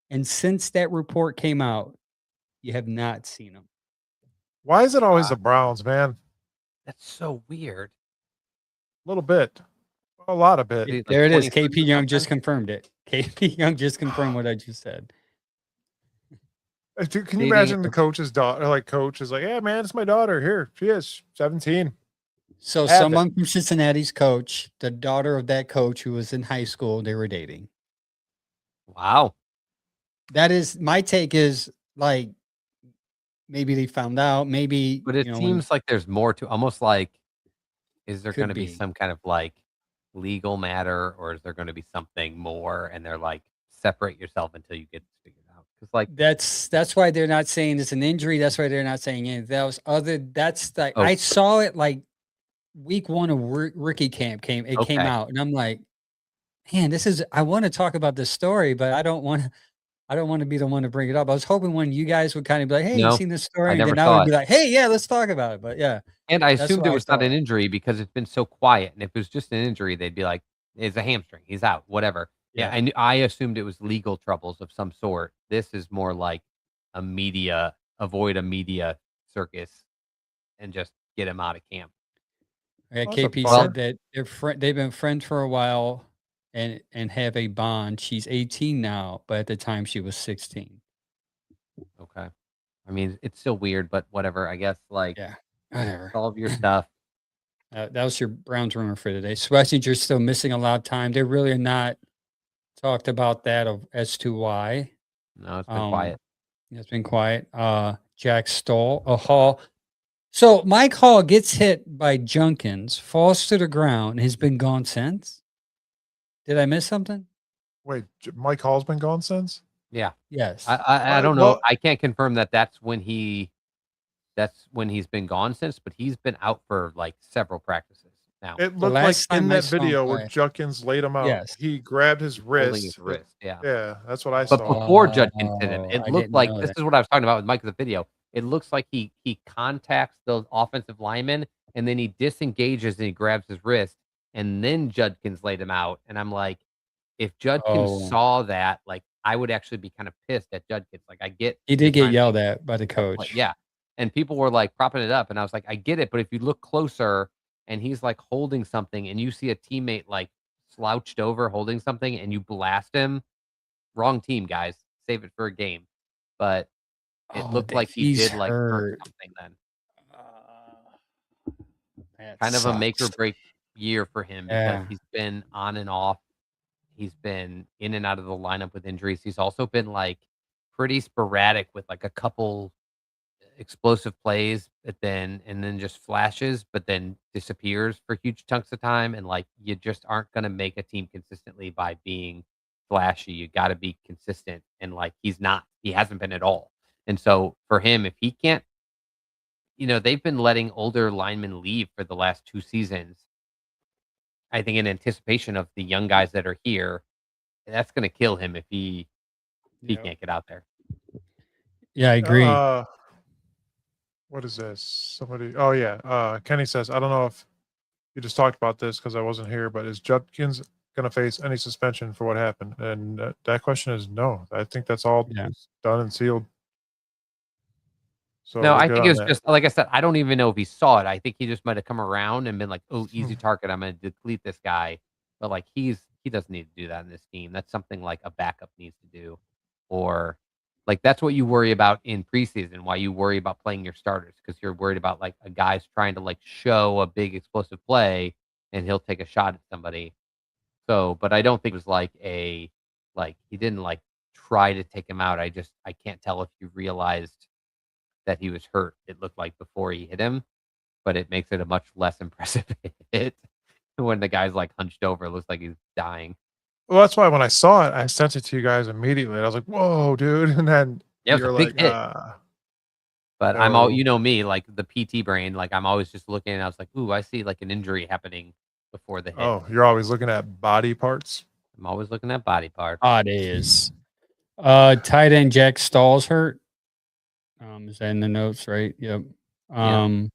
and since that report came out, you have not seen him. Why is it always the Browns, man? That's so weird. A little bit, a lot of bit. There it is. KP Young just confirmed it. KP Young just confirmed what I just said. Can you imagine the coach's daughter? Like, coach is like, "Yeah, man, it's my daughter. Here she is, 17." So someone from Cincinnati's coach, the daughter of that coach who was in high school, they were dating. Wow. That is my take. Is like maybe they found out. Maybe, but it seems like there's more to. Almost like, is there going to be some kind of like legal matter, or is there going to be something more? And they're like, separate yourself until you get this figured out. Because like that's why they're not saying it's an injury. That's why they're not saying anything else. That's like I saw it like week 1 of rookie camp came out, and I'm like, man, I want to talk about this story, but I don't want to be the one to bring it up. I was hoping when you guys would kind of be like, hey, you seen this story? And then I would be like, hey, yeah, let's talk about it. But yeah. And I assumed it was not an injury because it's been so quiet. And if it was just an injury, they'd be like, it's a hamstring. He's out, whatever. Yeah. I assumed it was legal troubles of some sort. This is more like avoid a media circus and just get him out of camp. Yeah, KP said that they've been friends for a while and have a bond. She's 18 now, but at the time she was 16. Okay. I mean, it's still weird, but whatever. I guess whatever. Solve your stuff. That was your Browns rumor for today. Schwarzenegger's still missing a lot of time. They really are not talked about that as to why. No, it's been quiet. It's been quiet. Jack Stoll, a Hall. So Mike Hall gets hit by Junkins, falls to the ground, and has been gone since. Did I miss something? Wait, Mike Hall's been gone since? Yeah. Yes. I don't know. I can't confirm that's when he's been gone since, but he's been out for like several practices now. It looked like in that video where Junkins laid him out, he grabbed his wrist. Yeah, that's what I saw. But before Junkins hit him, it looked like this is what I was talking about with Mike in the video. It looks like he contacts the offensive lineman and then he disengages and he grabs his wrist and then Judkins laid him out. And I'm like, if Judkins saw that, like I would actually be kind of pissed at Judkins. Like he did get yelled at by the coach. Yeah. And people were like propping it up. And I was like, I get it. But if you look closer, and he's like holding something, and you see a teammate like slouched over holding something, and you blast him. Wrong team, guys. Save it for a game. But it Oh, looked that like he he's did like hurt hurt. something then. That Kind of a make or sucks. break year for him because Yeah. he's been on and off. He's been in and out of the lineup with injuries. He's also been like pretty sporadic with like a couple explosive plays, but then just flashes, but then disappears for huge chunks of time. And like you just aren't going to make a team consistently by being flashy. You got to be consistent, and like he's not. He hasn't been at all. And so for him, if he can't, they've been letting older linemen leave for the last 2 seasons. I think in anticipation of the young guys that are here, that's going to kill him if he Yeah. can't get out there. Yeah, I agree. What is this? Somebody. Oh yeah. Kenny says, I don't know if you just talked about this because I wasn't here, but is Judkins going to face any suspension for what happened? And that question is no. I think that's all Yeah. done and sealed. So No, we're I good think it on was that. just like I said, I don't even know if he saw it. I think he just might have come around and been like, "Oh, easy target. I'm going to delete this guy." But like he doesn't need to do that in this team. That's something like a backup needs to do, or like that's what you worry about in preseason. Why you worry about playing your starters because you're worried about like a guy's trying to like show a big explosive play and he'll take a shot at somebody. So, but I don't think it was like he didn't like try to take him out. I can't tell if you realized that he was hurt, it looked like before he hit him, but it makes it a much less impressive hit when the guy's like hunched over. It looks like he's dying. Well, that's why when I saw it, I sent it to you guys immediately. I was like, "Whoa, dude!" And then Yeah, it was you're a big like, hit. But I'm all, no." me, like the PT brain, like I'm always just looking and I was like, ooh, I see like an injury happening before the hit. Oh, you're always looking at body parts. I'm always looking at body parts. Odd is. Tight end Jack Stahl's hurt. Is that in the notes, right? Yep. All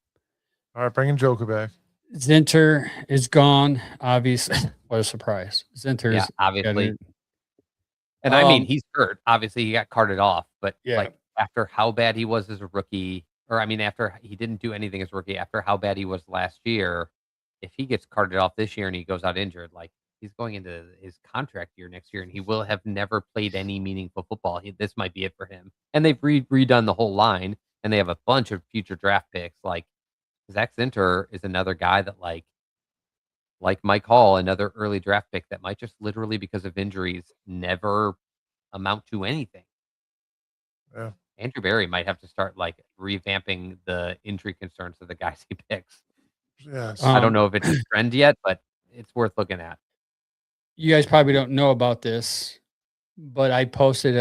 right, bringing Joker back. Zinter is gone. Obviously, what a surprise! Zinter Yeah, is obviously. And I mean, he's hurt. Obviously, he got carted off, but Yeah. like after how bad he was as a rookie, or I mean, after he didn't do anything as a rookie, after how bad he was last year, if he gets carted off this year and he goes out injured, like he's going into his contract year next year, and he will have never played any meaningful football. This might be it for him. And they've redone the whole line, and they have a bunch of future draft picks. Like Zach Zinter is another guy that like Mike Hall, another early draft pick that might just literally because of injuries never amount to anything. Yeah. Andrew Berry might have to start like revamping the injury concerns of the guys he picks. Yes. I don't know if it's a trend yet, but it's worth looking at. You guys probably don't know about this, but I posted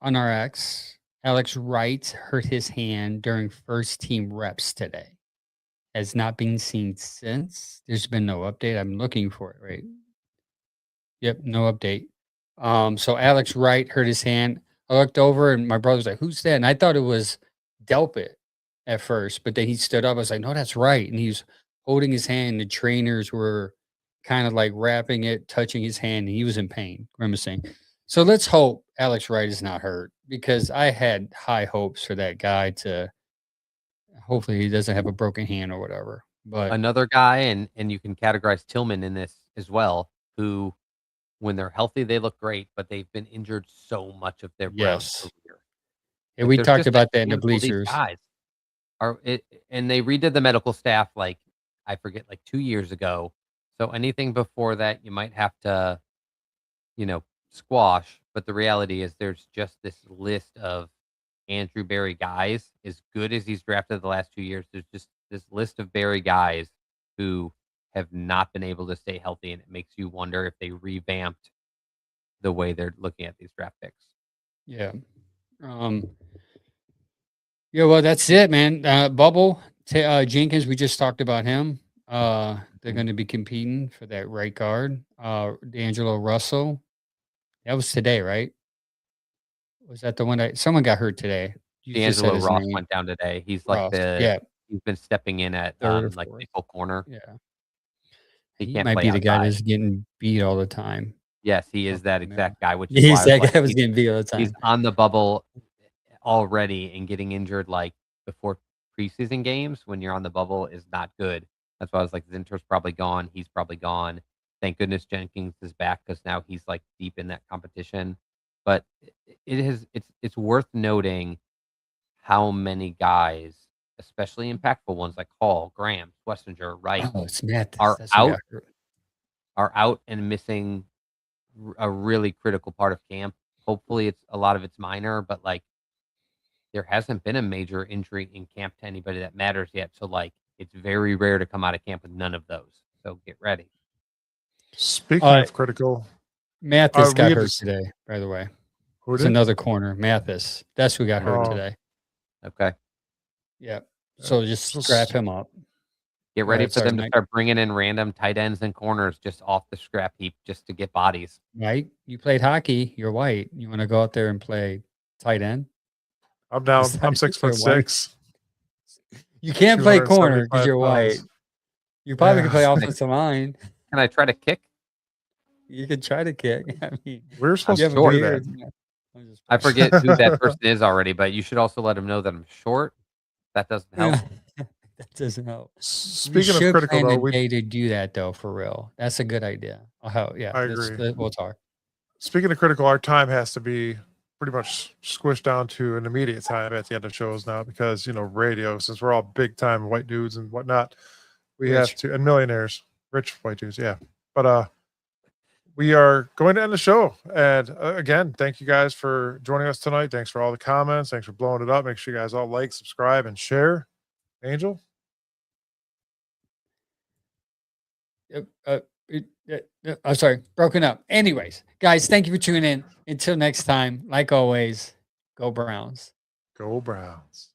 on our X. Alex Wright hurt his hand during first team reps today. Has not been seen since. There's been no update. I'm looking for it, right? Yep, no update. So Alex Wright hurt his hand. I looked over and my brother's like, "Who's that?" And I thought it was Delpit at first, but then he stood up. I was like, "No, that's right." And he's holding his hand. The trainers were kind of like wrapping it, touching his hand, and he was in pain, grimacing. So let's hope Alex Wright is not hurt because I had high hopes for that guy to hopefully he doesn't have a broken hand or whatever. But Another guy, and you can categorize Tillman in this as well, who when they're healthy, they look great, but they've been injured so much of their Browns yes. career. And Like, we there's talked just a about that in the handful of these bleachers. guys and they redid the medical staff like I forget like 2 years ago. So anything before that you might have to, squash. But the reality is there's just this list of Andrew Berry guys, as good as he's drafted the last 2 years. There's just this list of Berry guys who have not been able to stay healthy, and it makes you wonder if they revamped the way they're looking at these draft picks. Yeah. Yeah, well, that's it, man. Bubble Jenkins, we just talked about him. They're going to be competing for that right guard. D'Angelo Russell, that was today, right? Was that the one that someone got hurt today? You just said D'Angelo his Ross name. went down today. He's like Ross. Yeah, he's been stepping in at third or like fourth. nickel corner. Yeah, He he can't might play be the guy outside. that's getting beat all the time. Yes, he is that Yeah. exact guy, which is He's why I that was like, guy was getting beat all the he's time. on the bubble already, and getting injured like before preseason games when you're on the bubble is not good. That's why I was like, Zinter's probably gone. He's probably gone. Thank goodness Jenkins is back because now he's like deep in that competition. But it's worth noting how many guys, especially impactful ones like Hall, Graham, Wessinger, Wright, Oh, it's Mathis. are That's who out got hurt. are out and missing a really critical part of camp. Hopefully, a lot of it's minor, but like there hasn't been a major injury in camp to anybody that matters yet. So like it's very rare to come out of camp with none of those. So get ready. Speaking of critical, Mathis we got had hurt this- today, by the way. who It's did? another corner. Mathis. That's who got hurt Oh. today. Okay. Yeah. So just So strap him up. Get ready Right, for sorry, them to Mike. start bringing in random tight ends and corners just off the scrap heap just to get bodies. Right? You played hockey. You're white. You want to go out there and play tight end? I'm down. It's I'm not 6'6". You can't play corner because 275 you're white. pounds. You probably can play Yeah. offensive line. Can I try to kick? You could try to kick. I mean, We were supposed you to have a do beard. that. I'm just I forget who that person is already, but you should also let them know that I'm short. That doesn't help. That doesn't help. We Speaking of should critical, plan though, a day to do that though, for real. That's a good idea. Yeah, I agree. We'll talk. speaking of critical, our time has to be pretty much squished down to an immediate time at the end of shows now because radio. Since we're all big time white dudes and whatnot, we have Rich. to and millionaires, rich white dudes, yeah. But we are going to end the show. And again, thank you guys for joining us tonight. Thanks for all the comments. Thanks for blowing it up. Make sure you guys all like, subscribe, and share. Angel. I'm sorry, broken up. Anyways, guys, thank you for tuning in. Until next time, like always, go Browns. Go Browns.